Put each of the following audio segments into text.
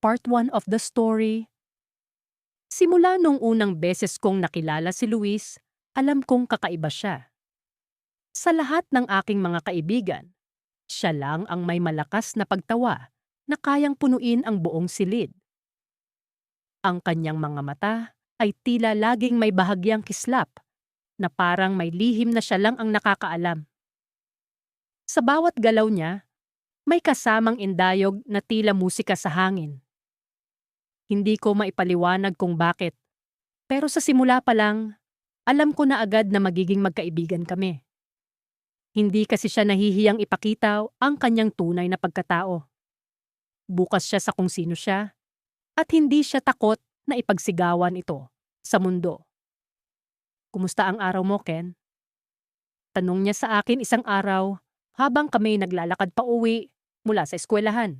Part 1 of the story. Simula nung unang beses kong nakilala si Luis, alam kong kakaiba siya. Sa lahat ng aking mga kaibigan, siya lang ang may malakas na pagtawa na kayang punuin ang buong silid. Ang kanyang mga mata ay tila laging may bahagyang kislap na parang may lihim na siya lang ang nakakaalam. Sa bawat galaw niya, may kasamang indayog na tila musika sa hangin. Hindi ko maipaliwanag kung bakit, pero sa simula pa lang, alam ko na agad na magiging magkaibigan kami. Hindi kasi siya nahihiyang ipakita ang kanyang tunay na pagkatao. Bukas siya sa kung sino siya, at hindi siya takot na ipagsigawan ito sa mundo. Kumusta ang araw mo, Ken? Tanong niya sa akin isang araw habang kami naglalakad pa uwi mula sa eskwelahan.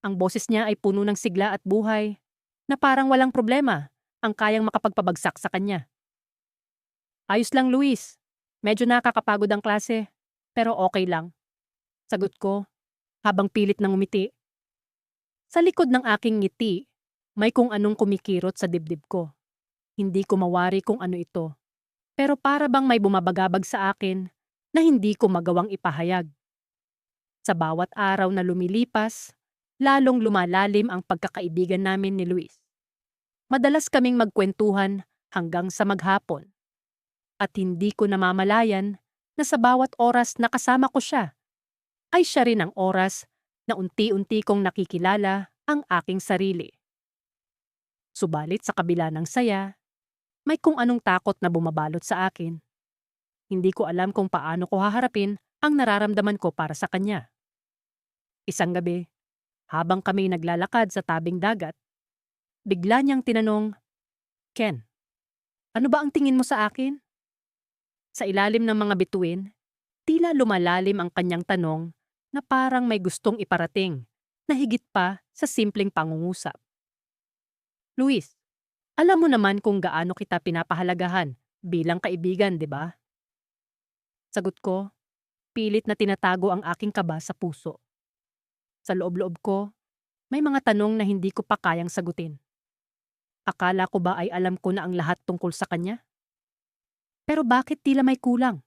Ang boses niya ay puno ng sigla at buhay na parang walang problema ang kayang makapagpabagsak sa kanya. Ayos lang, Luis. Medyo nakakapagod ang klase, pero okay lang. Sagot ko habang pilit nang umiti. Sa likod ng aking ngiti, may kung anong kumikirot sa dibdib ko. Hindi ko mawari kung ano ito, pero para bang may bumabagabag sa akin na hindi ko magawang ipahayag. Sa bawat araw na lumilipas, lalong lumalalim ang pagkakaibigan namin ni Luis. Madalas kaming magkwentuhan hanggang sa maghapon. At hindi ko namamalayan na sa bawat oras na kasama ko siya, ay siya rin ang oras na unti-unti kong nakikilala ang aking sarili. Subalit sa kabila ng saya, may kung anong takot na bumabalot sa akin. Hindi ko alam kung paano ko haharapin ang nararamdaman ko para sa kanya. Isang gabi, habang kami naglalakad sa tabing dagat, bigla niyang tinanong, "Ken, ano ba ang tingin mo sa akin?" Sa ilalim ng mga bituin, tila lumalalim ang kanyang tanong na parang may gustong iparating na higit pa sa simpleng pangungusap. Luis, alam mo naman kung gaano kita pinapahalagahan bilang kaibigan, di ba? Sagot ko, pilit na tinatago ang aking kaba sa puso. Sa loob-loob ko, may mga tanong na hindi ko pa kayang sagutin. Akala ko ba ay alam ko na ang lahat tungkol sa kanya? Pero bakit tila may kulang?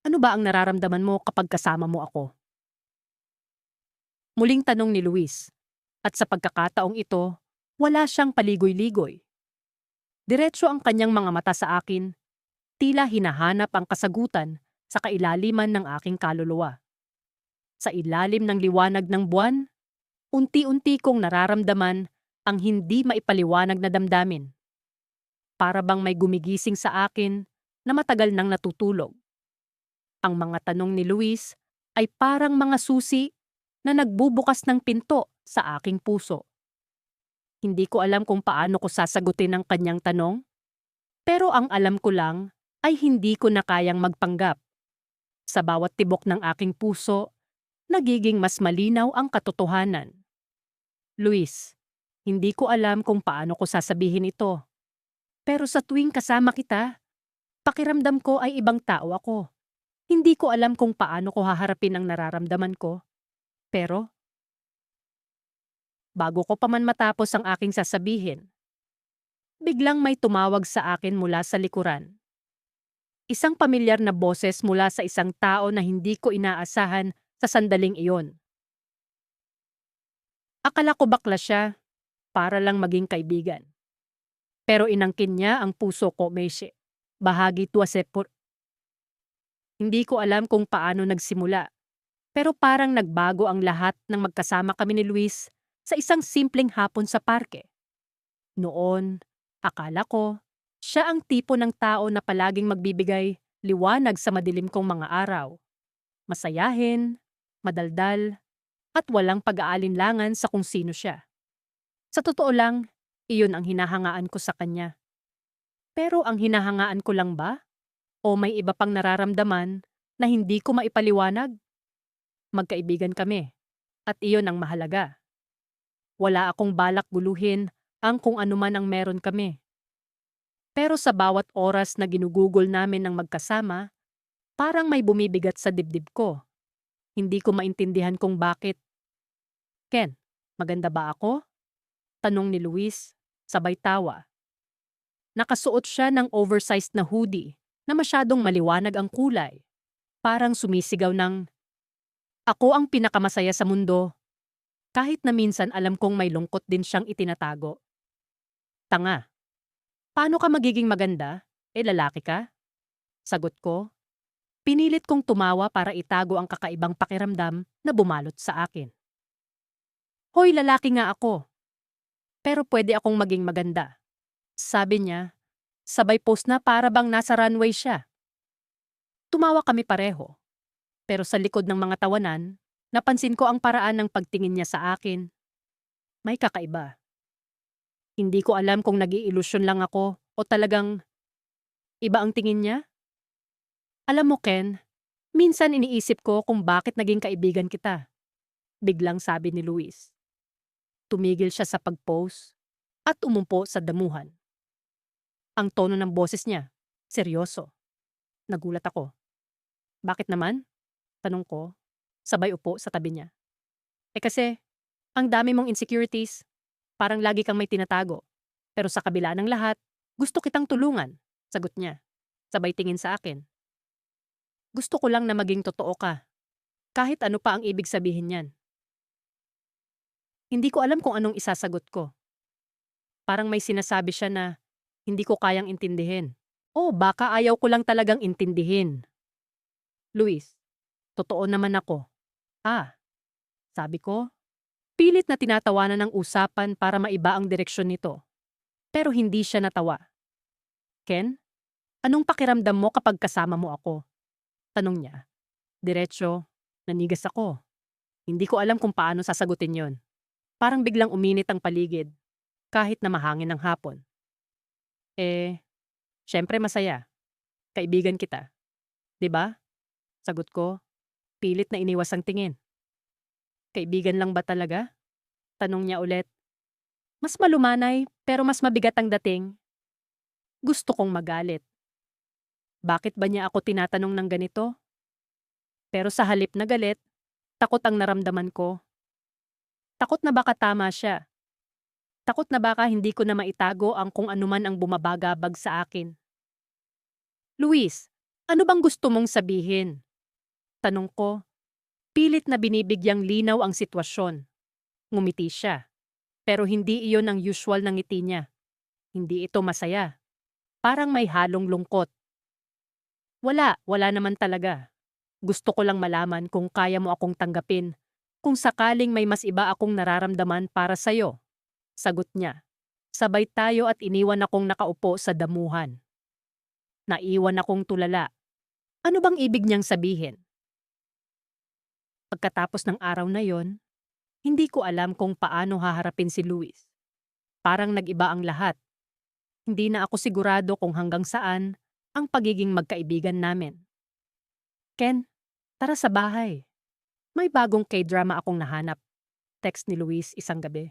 Ano ba ang nararamdaman mo kapag kasama mo ako? Muling tanong ni Luis, at sa pagkakataong ito, wala siyang paligoy-ligoy. Diretso ang kanyang mga mata sa akin, tila hinahanap ang kasagutan sa kailaliman ng aking kaluluwa. Sa ilalim ng liwanag ng buwan, unti-unti kong nararamdaman ang hindi maipaliwanag na damdamin. Para bang may gumigising sa akin na matagal nang natutulog. Ang mga tanong ni Luis ay parang mga susi na nagbubukas ng pinto sa aking puso. Hindi ko alam kung paano ko sasagutin ang kanyang tanong, pero ang alam ko lang ay hindi ko na kayang magpanggap. Sa bawat tibok ng aking puso, nagiging mas malinaw ang katotohanan. Luis, hindi ko alam kung paano ko sasabihin ito. Pero sa tuwing kasama kita, pakiramdam ko ay ibang tao ako. Hindi ko alam kung paano ko haharapin ang nararamdaman ko. Pero, bago ko pa man matapos ang aking sasabihin, biglang may tumawag sa akin mula sa likuran. Isang pamilyar na boses mula sa isang tao na hindi ko inaasahan sa sandaling iyon. Akala ko bakla siya, para lang maging kaibigan. Pero inangkin niya ang puso ko, Meishe. Bahagi tuwasepor. Hindi ko alam kung paano nagsimula, pero parang nagbago ang lahat nang magkasama kami ni Luis sa isang simpleng hapon sa parke. Noon, akala ko, siya ang tipo ng tao na palaging magbibigay liwanag sa madilim kong mga araw. Masayahin, madaldal, at walang pag-aalinlangan sa kung sino siya. Sa totoo lang, iyon ang hinahangaan ko sa kanya. Pero ang hinahangaan ko lang ba? O may iba pang nararamdaman na hindi ko maipaliwanag? Magkaibigan kami, at iyon ang mahalaga. Wala akong balak guluhin ang kung anuman ang meron kami. Pero sa bawat oras na ginugugol namin ng magkasama, parang may bumibigat sa dibdib ko. Hindi ko maintindihan kung bakit. Ken, Maganda ba ako? Tanong ni Luis, sabay tawa. Nakasuot siya ng oversized na hoodie na masyadong maliwanag ang kulay. Parang sumisigaw ng, "Ako ang pinakamasaya sa mundo." Kahit na minsan alam kong may lungkot din siyang itinatago. Tanga. Paano ka magiging maganda? Lalaki ka? Sagot ko. Pinilit kong tumawa para itago ang kakaibang pakiramdam na bumalot sa akin. Hoy, lalaki nga ako. Pero pwede akong maging maganda. Sabi niya, sabay post na para bang nasa runway siya. Tumawa kami pareho. Pero sa likod ng mga tawanan, napansin ko ang paraan ng pagtingin niya sa akin. May kakaiba. Hindi ko alam kung nag-iilusyon lang ako o talagang iba ang tingin niya. Alam mo, Ken, minsan iniisip ko kung bakit naging kaibigan kita. Biglang sabi ni Luis. Tumigil siya sa pag-pose at umumpo sa damuhan. Ang tono ng boses niya, seryoso. Nagulat ako. Bakit naman? Tanong ko, sabay upo sa tabi niya. Kasi, ang dami mong insecurities. Parang lagi kang may tinatago. Pero sa kabila ng lahat, gusto kitang tulungan. Sagot niya, sabay tingin sa akin. Gusto ko lang na maging totoo ka. Kahit ano pa ang ibig sabihin niyan. Hindi ko alam kung anong isasagot ko. Parang may sinasabi siya na hindi ko kayang intindihin. O baka ayaw ko lang talagang intindihin. Luis, totoo naman ako. Sabi ko, pilit na tinatawanan ng usapan para maiba ang direksyon nito. Pero hindi siya natawa. Ken, anong pakiramdam mo kapag kasama mo ako? Tanong niya. Diretso, nanigas ako. Hindi ko alam kung paano sasagutin yon. Parang biglang uminit ang paligid, kahit na mahangin ng hapon. Syempre masaya. Kaibigan kita. 'Di ba? Sagot ko, pilit na iniwas ang tingin. Kaibigan lang ba talaga? Tanong niya ulit. Mas malumanay, pero mas mabigat ang dating. Gusto kong magalit. Bakit ba niya ako tinatanong ng ganito? Pero sa halip na galit, takot ang naramdaman ko. Takot na baka tama siya. Takot na baka hindi ko na maitago ang kung anuman ang bumabagabag sa akin. Luis, ano bang gusto mong sabihin? Tanong ko, pilit na binibigyang linaw ang sitwasyon. Ngumiti siya. Pero hindi iyon ang usual ng ngiti niya. Hindi ito masaya. Parang may halong lungkot. Wala naman talaga. Gusto ko lang malaman kung kaya mo akong tanggapin. Kung sakaling may mas iba akong nararamdaman para sa'yo. Sagot niya. Sabay tayo at iniwan akong nakaupo sa damuhan. Naiwan akong tulala. Ano bang ibig niyang sabihin? Pagkatapos ng araw na yon, hindi ko alam kung paano haharapin si Luis. Parang nag-iba ang lahat. Hindi na ako sigurado kung hanggang saan ang pagiging magkaibigan namin. Ken, tara sa bahay. May bagong K-drama akong nahanap. Text ni Luis isang gabi.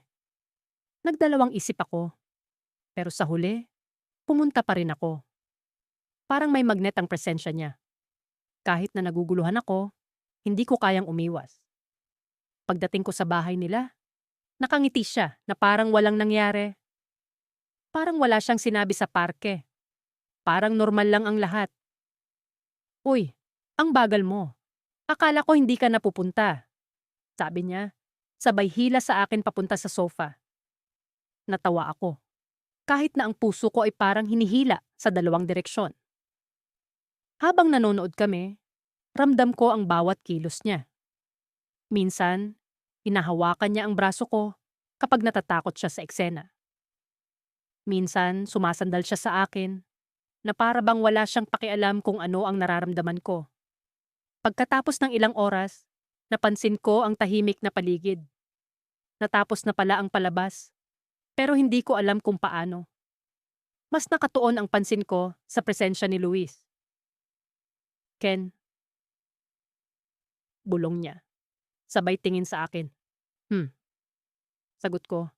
Nagdalawang isip ako. Pero sa huli, pumunta pa rin ako. Parang may magnet ang presensya niya. Kahit na naguguluhan ako, hindi ko kayang umiwas. Pagdating ko sa bahay nila, nakangiti siya na parang walang nangyari. Parang wala siyang sinabi sa parke. Parang normal lang ang lahat. Uy, ang bagal mo. Akala ko hindi ka napupunta. Sabi niya, sabay hila sa akin papunta sa sofa. Natawa ako. Kahit na ang puso ko ay parang hinihila sa dalawang direksyon. Habang nanonood kami, ramdam ko ang bawat kilos niya. Minsan, hinahawakan niya ang braso ko kapag natatakot siya sa eksena. Minsan, sumasandal siya sa akin na para bang wala siyang pakialam kung ano ang nararamdaman ko. Pagkatapos ng ilang oras, napansin ko ang tahimik na paligid. Natapos na pala ang palabas, pero hindi ko alam kung paano. Mas nakatuon ang pansin ko sa presensya ni Luis. Ken, bulong niya. Sabay tingin sa akin. Sagot ko.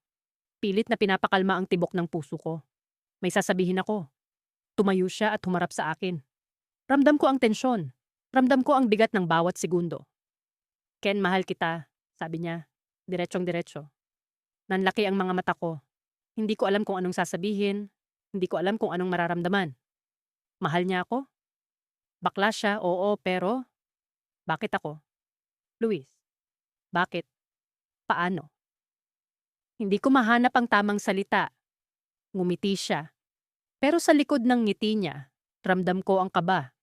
Pilit na pinapakalma ang tibok ng puso ko. May sasabihin ako. Tumayo siya at humarap sa akin. Ramdam ko ang tensyon. Ramdam ko ang bigat ng bawat segundo. Ken, mahal kita, sabi niya. Diretsong-diretso. Nanlaki ang mga mata ko. Hindi ko alam kung anong sasabihin. Hindi ko alam kung anong mararamdaman. Mahal niya ako? Bakla siya, oo, pero bakit ako? Luis, bakit? Paano? Hindi ko mahanap ang tamang salita. Ngumiti siya. Pero sa likod ng ngiti niya, ramdam ko ang kaba.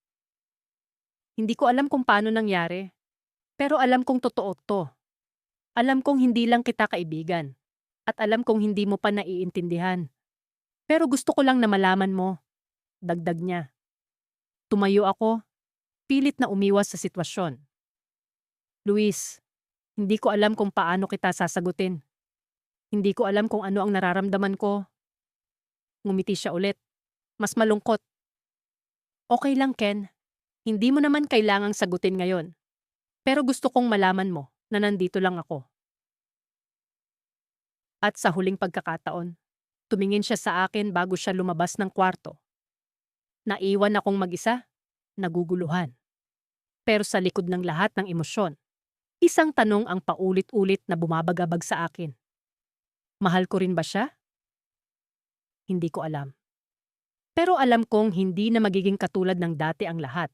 Hindi ko alam kung paano nangyari. Pero alam kong totoo to. Alam kong hindi lang kita kaibigan. At alam kong hindi mo pa naiintindihan. Pero gusto ko lang na malaman mo. Dagdag niya. Tumayo ako. Pilit na umiwas sa sitwasyon. Luis, hindi ko alam kung paano kita sasagutin. Hindi ko alam kung ano ang nararamdaman ko. Ngumiti siya ulit. Mas malungkot. Okay lang, Ken. Hindi mo naman kailangang sagutin ngayon. Pero gusto kong malaman mo na nandito lang ako. At sa huling pagkakataon, tumingin siya sa akin bago siya lumabas ng kwarto. Naiwan akong mag-isa, naguguluhan. Pero sa likod ng lahat ng emosyon, isang tanong ang paulit-ulit na bumabagabag sa akin. Mahal ko rin ba siya? Hindi ko alam. Pero alam kong hindi na magiging katulad ng dati ang lahat.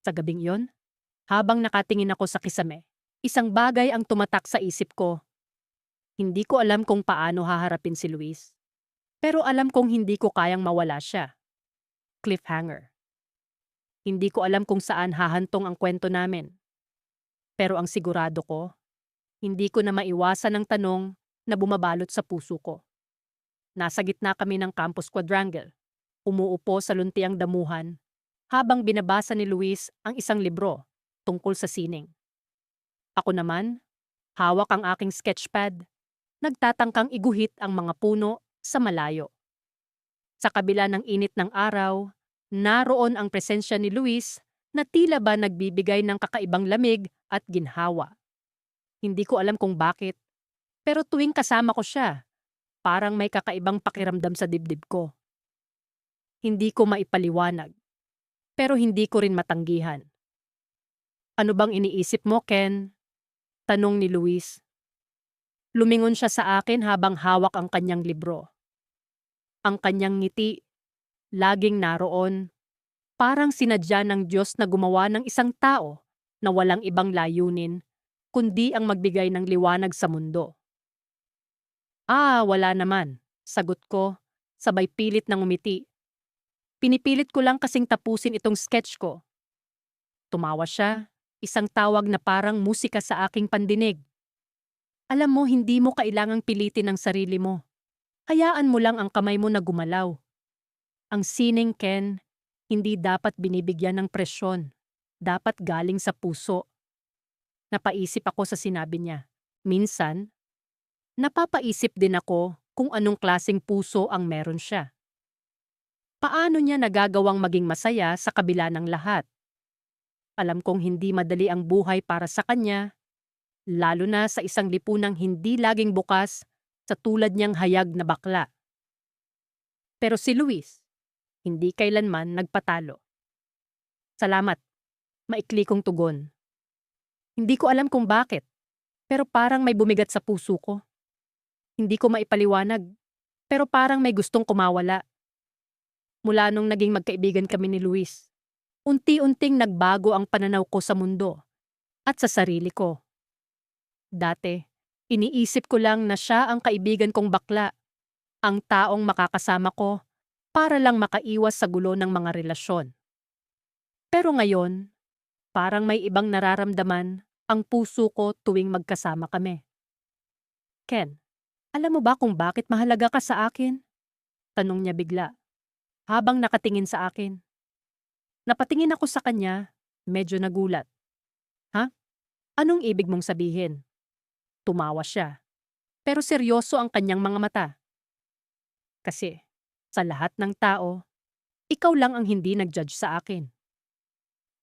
Sa gabing iyon, habang nakatingin ako sa kisame, isang bagay ang tumatak sa isip ko. Hindi ko alam kung paano haharapin si Luis. Pero alam kong hindi ko kayang mawala siya. Cliffhanger. Hindi ko alam kung saan hahantong ang kwento namin. Pero ang sigurado ko, hindi ko na maiwasan ang tanong na bumabalot sa puso ko. Nasa gitna kami ng campus quadrangle. Umuupo sa luntiang damuhan habang binabasa ni Luis ang isang libro tungkol sa sining. Ako naman, hawak ang aking sketchpad, nagtatangkang iguhit ang mga puno sa malayo. Sa kabila ng init ng araw, naroon ang presensya ni Luis na tila ba nagbibigay ng kakaibang lamig at ginhawa. Hindi ko alam kung bakit, pero tuwing kasama ko siya, parang may kakaibang pakiramdam sa dibdib ko. Hindi ko maipaliwanag, pero hindi ko rin matanggihan. Ano bang iniisip mo, Ken? Tanong ni Luis. Lumingon siya sa akin habang hawak ang kanyang libro. Ang kanyang ngiti, laging naroon, parang sinadya ng Diyos na gumawa ng isang tao na walang ibang layunin, kundi ang magbigay ng liwanag sa mundo. Wala naman, sagot ko, sabay pilit ng umiti. Pinipilit ko lang kasing tapusin itong sketch ko. Tumawa siya, isang tawag na parang musika sa aking pandinig. Alam mo, hindi mo kailangang pilitin ang sarili mo. Hayaan mo lang ang kamay mo na gumalaw. Ang sining, Ken, hindi dapat binibigyan ng presyon. Dapat galing sa puso. Napaisip ako sa sinabi niya. Minsan, napapaisip din ako kung anong klaseng puso ang meron siya. Paano niya nagagawang maging masaya sa kabila ng lahat? Alam kong hindi madali ang buhay para sa kanya, lalo na sa isang lipunang hindi laging bukas sa tulad niyang hayag na bakla. Pero si Luis, hindi kailanman nagpatalo. Salamat, maikli kong tugon. Hindi ko alam kung bakit, pero parang may bumigat sa puso ko. Hindi ko maipaliwanag, pero parang may gustong kumawala. Mula nung naging magkaibigan kami ni Luis, unti-unting nagbago ang pananaw ko sa mundo at sa sarili ko. Dati, iniisip ko lang na siya ang kaibigan kong bakla, ang taong makakasama ko para lang makaiwas sa gulo ng mga relasyon. Pero ngayon, parang may ibang nararamdaman ang puso ko tuwing magkasama kami. Ken, alam mo ba kung bakit mahalaga ka sa akin? Tanong niya bigla, habang nakatingin sa akin. Napatingin ako sa kanya, medyo nagulat. Ha? Anong ibig mong sabihin? Tumawa siya. Pero seryoso ang kanyang mga mata. Kasi, sa lahat ng tao, ikaw lang ang hindi nag-judge sa akin.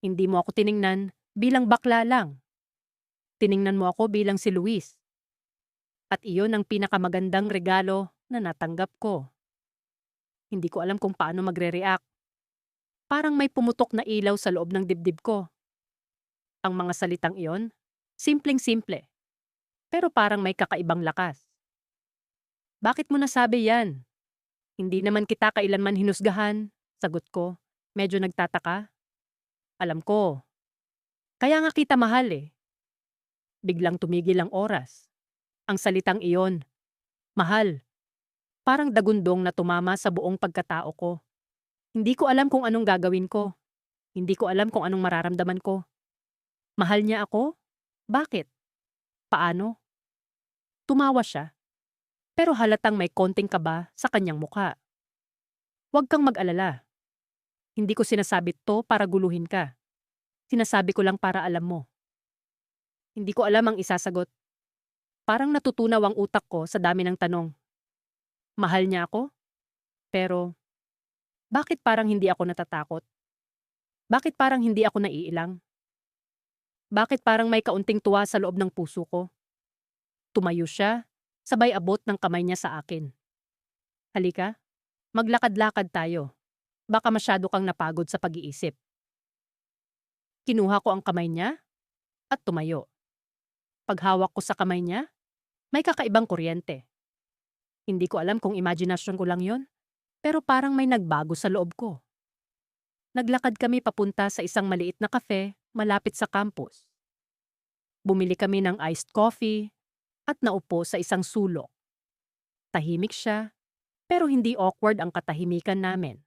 Hindi mo ako tiningnan bilang bakla lang. Tiningnan mo ako bilang si Luis. At iyon ang pinakamagandang regalo na natanggap ko. Hindi ko alam kung paano magre-react. Parang may pumutok na ilaw sa loob ng dibdib ko. Ang mga salitang iyon, simpleng-simple. Pero parang may kakaibang lakas. Bakit mo nasabi yan? Hindi naman kita kailanman hinusgahan. Sagot ko. Medyo nagtataka. Alam ko. Kaya nga kita mahal eh. Biglang tumigil ang oras. Ang salitang iyon, mahal, parang dagundong na tumama sa buong pagkatao ko. Hindi ko alam kung anong gagawin ko. Hindi ko alam kung anong mararamdaman ko. Mahal niya ako? Bakit? Paano? Tumawa siya. Pero halatang may konting kaba sa kanyang mukha. Huwag kang mag-alala. Hindi ko sinasabi to para guluhin ka. Sinasabi ko lang para alam mo. Hindi ko alam ang isasagot. Parang natutunaw ang utak ko sa dami ng tanong. Mahal niya ako? Pero, bakit parang hindi ako natatakot? Bakit parang hindi ako naiilang? Bakit parang may kaunting tuwa sa loob ng puso ko? Tumayo siya, sabay abot ng kamay niya sa akin. Halika, maglakad-lakad tayo. Baka masyado kang napagod sa pag-iisip. Kinuha ko ang kamay niya at tumayo. Paghawak ko sa kamay niya, may kakaibang kuryente. Hindi ko alam kung imaginasyon ko lang yon, pero parang may nagbago sa loob ko. Naglakad kami papunta sa isang maliit na kafe malapit sa campus. Bumili kami ng iced coffee at naupo sa isang sulok. Tahimik siya, pero hindi awkward ang katahimikan namin.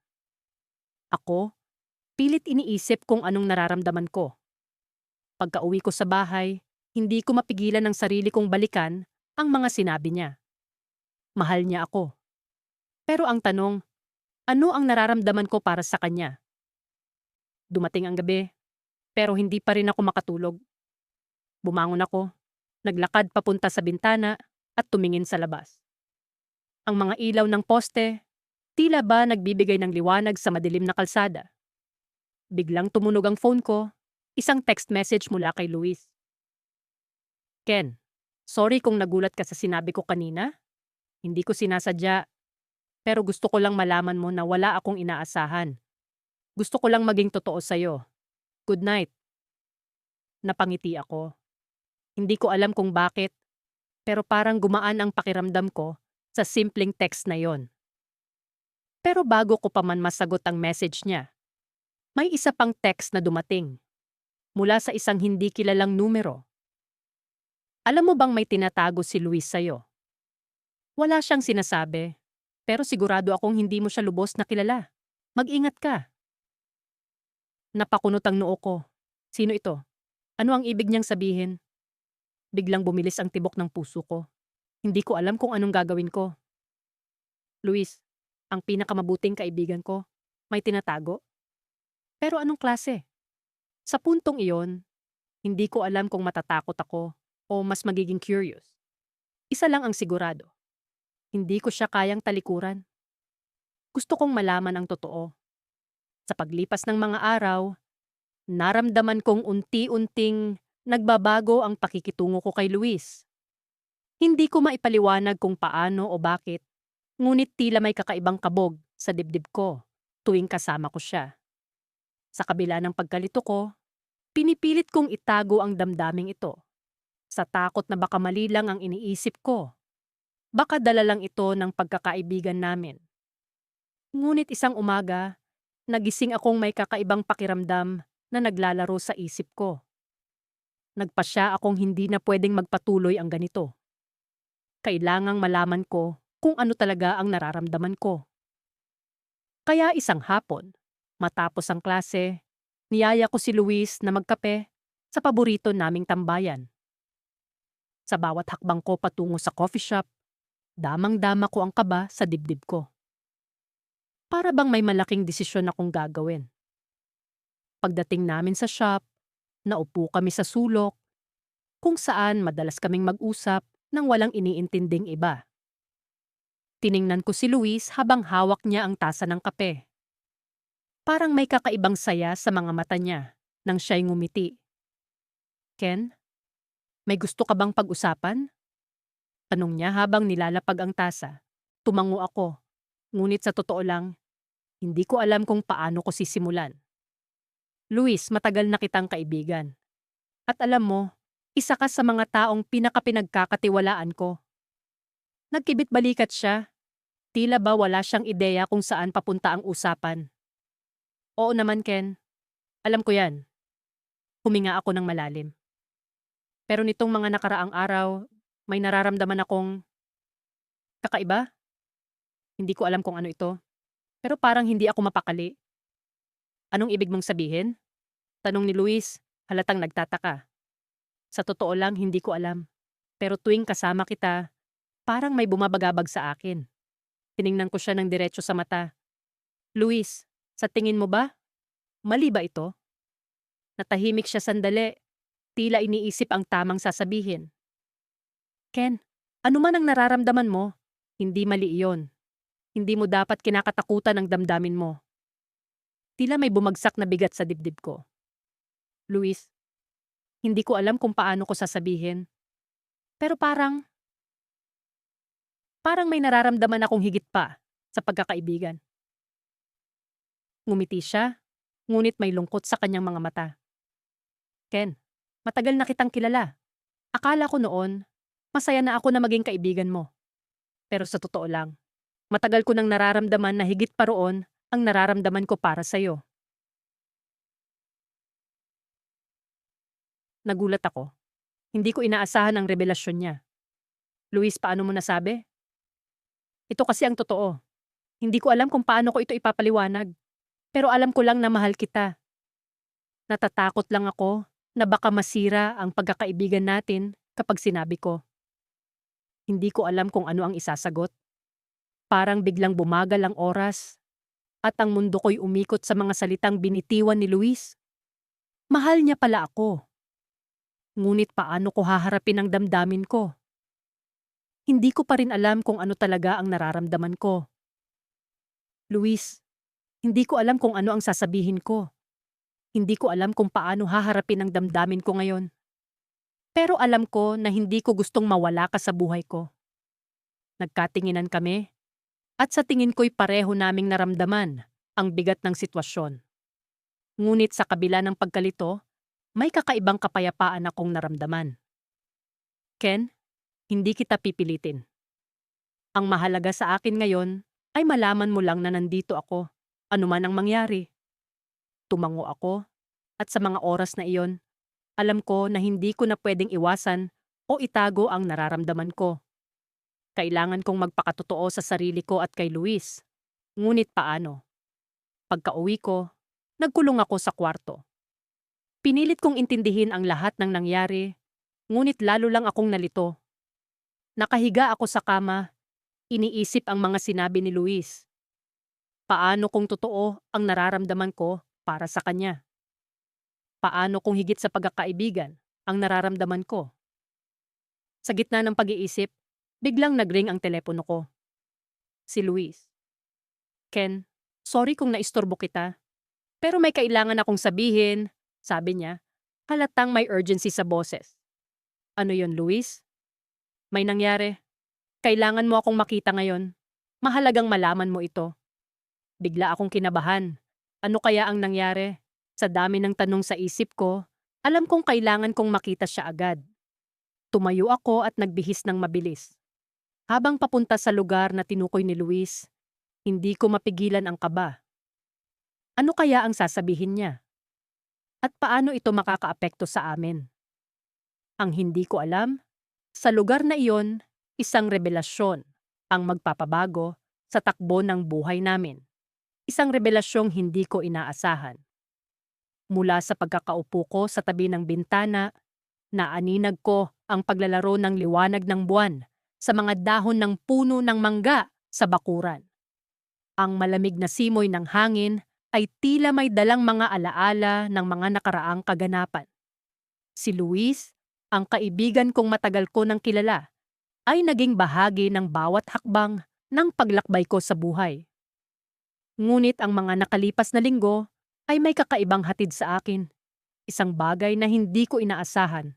Ako, pilit iniisip kung anong nararamdaman ko. Pagka-uwi ko sa bahay, hindi ko mapigilan ng sarili kong balikan ang mga sinabi niya. Mahal niya ako. Pero ang tanong, ano ang nararamdaman ko para sa kanya? Dumating ang gabi, pero hindi pa rin ako makatulog. Bumangon ako, naglakad papunta sa bintana at tumingin sa labas. Ang mga ilaw ng poste, tila ba nagbibigay ng liwanag sa madilim na kalsada. Biglang tumunog ang phone ko, isang text message mula kay Luis. Ken, sorry kung nagulat ka sa sinabi ko kanina. Hindi ko sinasadya, pero gusto ko lang malaman mo na wala akong inaasahan. Gusto ko lang maging totoo sa'yo. Good night. Napangiti ako. Hindi ko alam kung bakit, pero parang gumaan ang pakiramdam ko sa simpleng text na yon. Pero bago ko pa man masagot ang message niya, may isa pang text na dumating mula sa isang hindi kilalang numero. Alam mo bang may tinatago si Luis sa'yo? Wala siyang sinasabi, pero sigurado akong hindi mo siya lubos na kilala. Mag-ingat ka. Napakunot ang noo ko. Sino ito? Ano ang ibig niyang sabihin? Biglang bumilis ang tibok ng puso ko. Hindi ko alam kung anong gagawin ko. Luis, ang pinakamabuting kaibigan ko, may tinatago? Pero anong klase? Sa puntong iyon, hindi ko alam kung matatakot ako o mas magiging curious. Isa lang ang sigurado. Hindi ko siya kayang talikuran. Gusto kong malaman ang totoo. Sa paglipas ng mga araw, naramdaman kong unti-unting nagbabago ang pakikitungo ko kay Luis. Hindi ko maipaliwanag kung paano o bakit, ngunit tila may kakaibang kabog sa dibdib ko tuwing kasama ko siya. Sa kabila ng pagkalito ko, pinipilit kong itago ang damdaming ito. Sa takot na baka mali lang ang iniisip ko. Baka dala lang ito ng pagkakaibigan namin. Ngunit isang umaga, nagising akong may kakaibang pakiramdam na naglalaro sa isip ko. Nagpasya akong hindi na pwedeng magpatuloy ang ganito. Kailangang malaman ko kung ano talaga ang nararamdaman ko. Kaya isang hapon, matapos ang klase, niyaya ko si Luis na magkape sa paborito naming tambayan. Sa bawat hakbang ko patungo sa coffee shop, damang-dama ko ang kaba sa dibdib ko. Para bang may malaking desisyon akong gagawin. Pagdating namin sa shop, naupo kami sa sulok, kung saan madalas kaming mag-usap nang walang iniintinding iba. Tiningnan ko si Luis habang hawak niya ang tasa ng kape. Parang may kakaibang saya sa mga mata niya nang siya'y ngumiti. Ken, may gusto ka bang pag-usapan? Tanong niya habang nilalapag ang tasa. Tumango ako, ngunit sa totoo lang, hindi ko alam kung paano ko sisimulan. Luis, matagal na kitang kaibigan. At alam mo, isa ka sa mga taong pinakapinagkakatiwalaan ko. Nagkibit-balikat siya. Tila ba wala siyang ideya kung saan papunta ang usapan. Oo naman, Ken. Alam ko yan. Huminga ako ng malalim. Pero nitong mga nakaraang araw, may nararamdaman akong kakaiba. Hindi ko alam kung ano ito. Pero parang hindi ako mapakali. Anong ibig mong sabihin? Tanong ni Luis, halatang nagtataka. Sa totoo lang, hindi ko alam. Pero tuwing kasama kita, parang may bumabagabag sa akin. Tiningnan ko siya ng diretso sa mata. Luis, sa tingin mo ba? Mali ba ito? Natahimik siya sandali. Tila iniisip ang tamang sasabihin. Ken, ano man ang nararamdaman mo, hindi mali iyon. Hindi mo dapat kinakatakutan ang damdamin mo. Tila may bumagsak na bigat sa dibdib ko. Luis, hindi ko alam kung paano ko sasabihin. Pero parang may nararamdaman akong higit pa sa pagkakaibigan. Ngumiti siya, ngunit may lungkot sa kanyang mga mata. Ken, matagal na kitang kilala. Akala ko noon, masaya na ako na maging kaibigan mo. Pero sa totoo lang, matagal ko nang nararamdaman na higit pa roon ang nararamdaman ko para sa'yo. Nagulat ako. Hindi ko inaasahan ang revelasyon niya. Luis, paano mo nasabi? Ito kasi ang totoo. Hindi ko alam kung paano ko ito ipapaliwanag. Pero alam ko lang na mahal kita. Natatakot lang ako na baka masira ang pagkakaibigan natin kapag sinabi ko. Hindi ko alam kung ano ang isasagot. Parang biglang bumagal ang oras at ang mundo ko'y umikot sa mga salitang binitiwan ni Luis. Mahal niya pala ako. Ngunit paano ko haharapin ang damdamin ko? Hindi ko pa rin alam kung ano talaga ang nararamdaman ko. Luis, hindi ko alam kung ano ang sasabihin ko. Hindi ko alam kung paano haharapin ang damdamin ko ngayon. Pero alam ko na hindi ko gustong mawala ka sa buhay ko. Nagkatinginan kami at sa tingin ko'y pareho naming naramdaman ang bigat ng sitwasyon. Ngunit sa kabila ng pagkalito, may kakaibang kapayapaan akong naramdaman. Ken, hindi kita pipilitin. Ang mahalaga sa akin ngayon ay malaman mo lang na nandito ako, anuman ang mangyari. Tumango ako, at sa mga oras na iyon, alam ko na hindi ko na pwedeng iwasan o itago ang nararamdaman ko. Kailangan kong magpakatotoo sa sarili ko at kay Luis. Ngunit paano? Pagka-uwi ko, nagkulong ako sa kwarto. Pinilit kong intindihin ang lahat ng nangyari, ngunit lalo lang akong nalito. Nakahiga ako sa kama, iniisip ang mga sinabi ni Luis. Paano kung totoo ang nararamdaman ko para sa kanya? Paano kung higit sa pagkakaibigan ang nararamdaman ko? Sa gitna ng pag-iisip, biglang nagring ang telepono ko. Si Luis. Ken, sorry kung naistorbo kita. Pero may kailangan akong sabihin, sabi niya, halatang may urgency sa boses. Ano yon, Luis? May nangyari. Kailangan mo akong makita ngayon. Mahalagang malaman mo ito. Bigla akong kinabahan. Ano kaya ang nangyari? Sa dami ng tanong sa isip ko, alam kong kailangan kong makita siya agad. Tumayo ako at nagbihis ng mabilis. Habang papunta sa lugar na tinukoy ni Luis, hindi ko mapigilan ang kaba. Ano kaya ang sasabihin niya? At paano ito makakaapekto sa amin? Ang hindi ko alam, sa lugar na iyon, isang revelasyon ang magpapabago sa takbo ng buhay namin. Isang revelasyong hindi ko inaasahan. Mula sa pagkakaupo ko sa tabi ng bintana, naaninag ko ang paglalaro ng liwanag ng buwan sa mga dahon ng puno ng mangga sa bakuran. Ang malamig na simoy ng hangin ay tila may dalang mga alaala ng mga nakaraang kaganapan. Si Luis, ang kaibigan kong matagal ko nang kilala, ay naging bahagi ng bawat hakbang ng paglakbay ko sa buhay. Ngunit ang mga nakalipas na linggo ay may kakaibang hatid sa akin. Isang bagay na hindi ko inaasahan,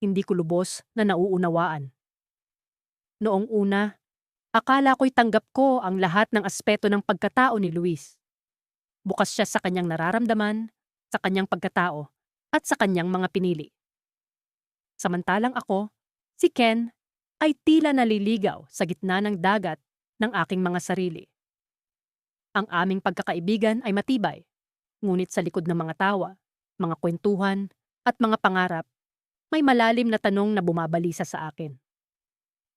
hindi ko lubos na nauunawaan. Noong una, akala ko'y tanggap ko ang lahat ng aspeto ng pagkatao ni Luis. Bukas siya sa kanyang nararamdaman, sa kanyang pagkatao, at sa kanyang mga pinili. Samantalang ako, si Ken, ay tila naliligaw sa gitna ng dagat ng aking mga sarili. Ang aming pagkakaibigan ay matibay, ngunit sa likod ng mga tawa, mga kwentuhan, at mga pangarap, may malalim na tanong na bumabalisa sa akin.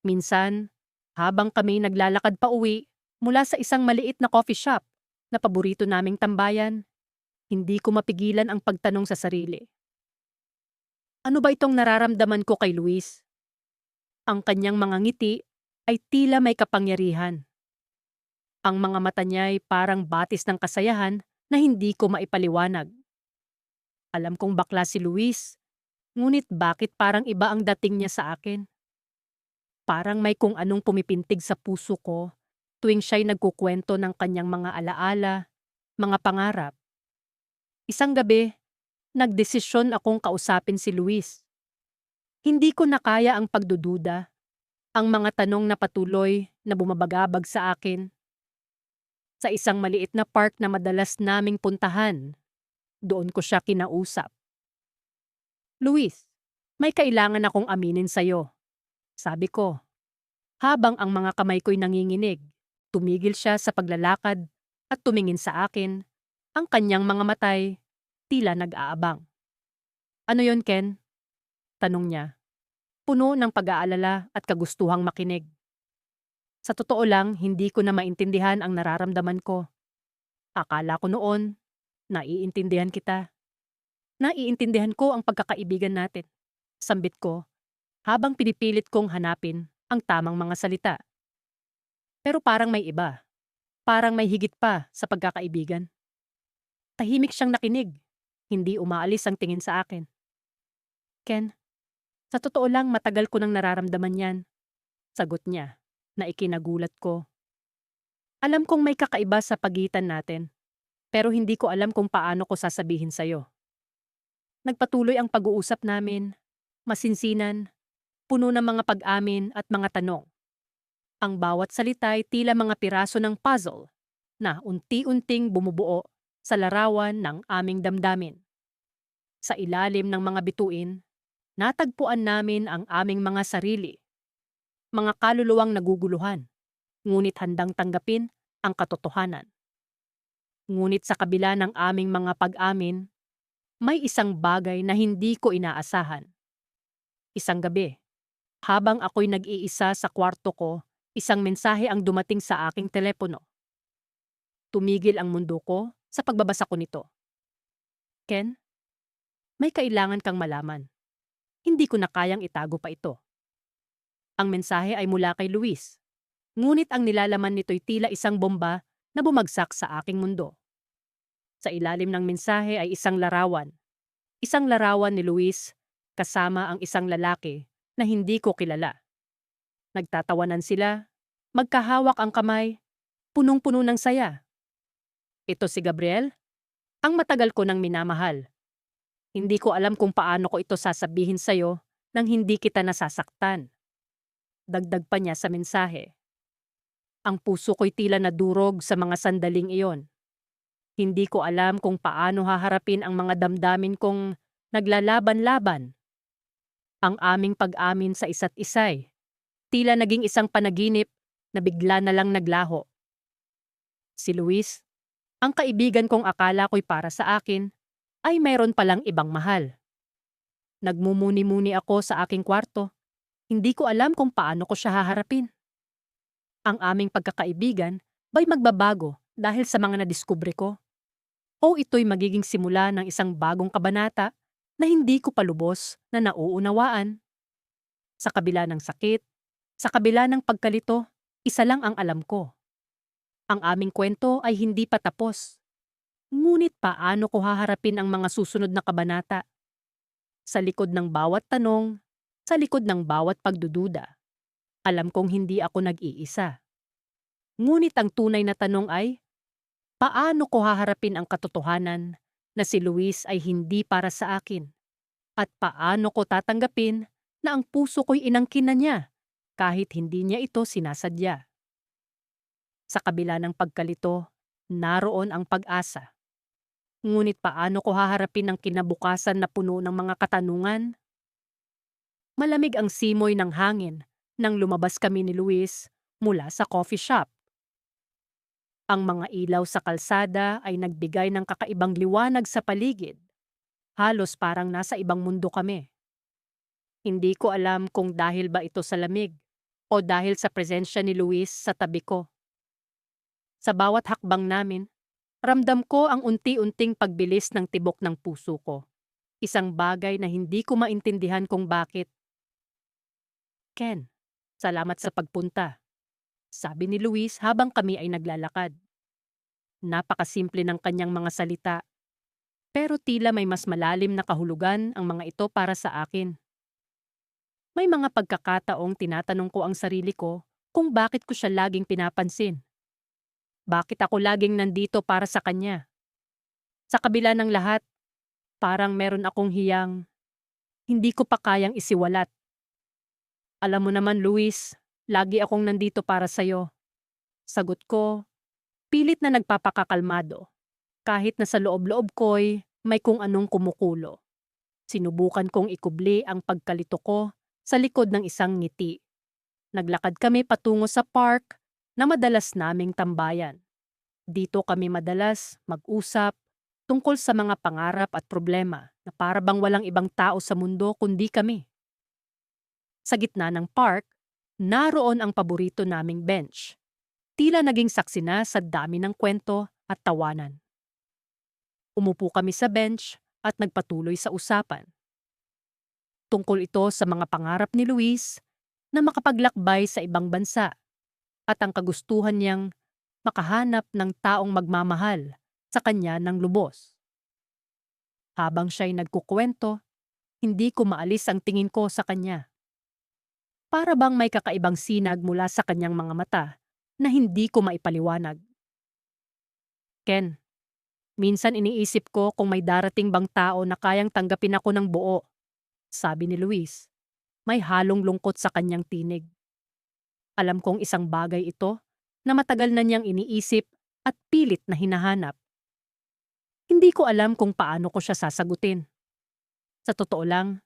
Minsan, habang kami naglalakad pa uwi mula sa isang maliit na coffee shop na paborito naming tambayan, hindi ko mapigilan ang pagtanong sa sarili. Ano ba itong nararamdaman ko kay Luis? Ang kanyang mga ngiti ay tila may kapangyarihan. Ang mga mata niya ay parang batis ng kasayahan na hindi ko maipaliwanag. Alam kong bakla si Luis, ngunit bakit parang iba ang dating niya sa akin? Parang may kung anong pumipintig sa puso ko tuwing siya'y nagkukwento ng kanyang mga alaala, mga pangarap. Isang gabi, nagdesisyon akong kausapin si Luis. Hindi ko nakaya ang pagdududa, ang mga tanong na patuloy na bumabagabag sa akin. Sa isang maliit na park na madalas naming puntahan, doon ko siya kinausap. Luis, may kailangan akong aminin sa'yo. Sabi ko, habang ang mga kamay ko'y nanginginig, tumigil siya sa paglalakad at tumingin sa akin, ang kanyang mga matay tila nag-aabang. Ano yon, Ken? Tanong niya, puno ng pag-aalala at kagustuhang makinig. Sa totoo lang, hindi ko na maintindihan ang nararamdaman ko. Akala ko noon, naiintindihan kita. Naiintindihan ko ang pagkakaibigan natin. Sambit ko, habang pinipilit kong hanapin ang tamang mga salita. Pero parang may iba. Parang may higit pa sa pagkakaibigan. Tahimik siyang nakinig. Hindi umaalis ang tingin sa akin. Ken, sa totoo lang matagal ko nang nararamdaman yan. Sagot niya, na ikinagulat ko. Alam kong may kakaiba sa pagitan natin, pero hindi ko alam kung paano ko sasabihin sa'yo. Nagpatuloy ang pag-uusap namin, masinsinan, puno ng mga pag-amin at mga tanong. Ang bawat salita ay tila mga piraso ng puzzle na unti-unting bumubuo sa larawan ng aming damdamin. Sa ilalim ng mga bituin, natagpuan namin ang aming mga sarili, mga kaluluwang naguguluhan, ngunit handang tanggapin ang katotohanan. Ngunit sa kabila ng aming mga pag-amin, may isang bagay na hindi ko inaasahan. Isang gabi, habang ako'y nag-iisa sa kwarto ko, isang mensahe ang dumating sa aking telepono. Tumigil ang mundo ko sa pagbabasa ko nito. Ken, may kailangan kang malaman. Hindi ko na kayang itago pa ito. Ang mensahe ay mula kay Luis. Ngunit ang nilalaman nito'y tila isang bomba na bumagsak sa aking mundo. Sa ilalim ng mensahe ay isang larawan. Isang larawan ni Luis kasama ang isang lalaki na hindi ko kilala. Nagtatawanan sila, magkahawak ang kamay, punong-puno ng saya. Ito si Gabriel, ang matagal ko nang minamahal. Hindi ko alam kung paano ko ito sasabihin sa'yo nang hindi kita nasasaktan. Dagdag pa niya sa mensahe. Ang puso ko'y tila nadurog sa mga sandaling iyon. Hindi ko alam kung paano haharapin ang mga damdamin kong naglalaban-laban. Ang aming pag-amin sa isa't isa'y tila naging isang panaginip na bigla na lang naglaho. Si Luis, ang kaibigan kong akala ko'y para sa akin, ay mayroon palang ibang mahal. Nagmumuni-muni ako sa aking kwarto. Hindi ko alam kung paano ko siya haharapin. Ang aming pagkakaibigan ba'y magbabago dahil sa mga nadiskubre ko? O ito'y magiging simula ng isang bagong kabanata na hindi ko palubos na nauunawaan? Sa kabila ng sakit, sa kabila ng pagkalito, isa lang ang alam ko. Ang aming kwento ay hindi pa tapos. Ngunit paano ko haharapin ang mga susunod na kabanata? Sa likod ng bawat tanong, sa likod ng bawat pagdududa, alam kong hindi ako nag-iisa. Ngunit ang tunay na tanong ay, paano ko haharapin ang katotohanan na si Luis ay hindi para sa akin? At paano ko tatanggapin na ang puso ko'y inangkin na niya kahit hindi niya ito sinasadya? Sa kabila ng pagkalito, naroon ang pag-asa. Ngunit paano ko haharapin ang kinabukasan na puno ng mga katanungan? Malamig ang simoy ng hangin nang lumabas kami ni Luis mula sa coffee shop. Ang mga ilaw sa kalsada ay nagbigay ng kakaibang liwanag sa paligid. Halos parang nasa ibang mundo kami. Hindi ko alam kung dahil ba ito sa lamig o dahil sa presensya ni Luis sa tabi ko. Sa bawat hakbang namin, ramdam ko ang unti-unting pagbilis ng tibok ng puso ko. Isang bagay na hindi ko maintindihan kung bakit. Ken, salamat sa pagpunta, sabi ni Luis habang kami ay naglalakad. Napakasimple ng kanyang mga salita, pero tila may mas malalim na kahulugan ang mga ito para sa akin. May mga pagkakataong tinatanong ko ang sarili ko kung bakit ko siya laging pinapansin. Bakit ako laging nandito para sa kanya? Sa kabila ng lahat, parang meron akong hiyang hindi ko pa kayang isiwalat. Alam mo naman, Luis, lagi akong nandito para sa'yo. Sagot ko, pilit na nagpapakakalmado. Kahit na sa loob-loob ko'y may kung anong kumukulo. Sinubukan kong ikubli ang pagkalito ko sa likod ng isang ngiti. Naglakad kami patungo sa park na madalas naming tambayan. Dito kami madalas mag-usap tungkol sa mga pangarap at problema na para bang walang ibang tao sa mundo kundi kami. Sa gitna ng park, naroon ang paborito naming bench. Tila naging saksi na sa dami ng kwento at tawanan. Umupo kami sa bench at nagpatuloy sa usapan. Tungkol ito sa mga pangarap ni Luis na makapaglakbay sa ibang bansa at ang kagustuhan niyang makahanap ng taong magmamahal sa kanya ng lubos. Habang siya'y nagkukwento, hindi ko maalis ang tingin ko sa kanya. Para bang may kakaibang sinag mula sa kanyang mga mata na hindi ko maipaliwanag. Ken, minsan iniisip ko kung may darating bang tao na kayang tanggapin ako ng buo, sabi ni Luis. May halong lungkot sa kanyang tinig. Alam kong isang bagay ito na matagal na niyang iniisip at pilit na hinahanap. Hindi ko alam kung paano ko siya sasagutin. Sa totoo lang,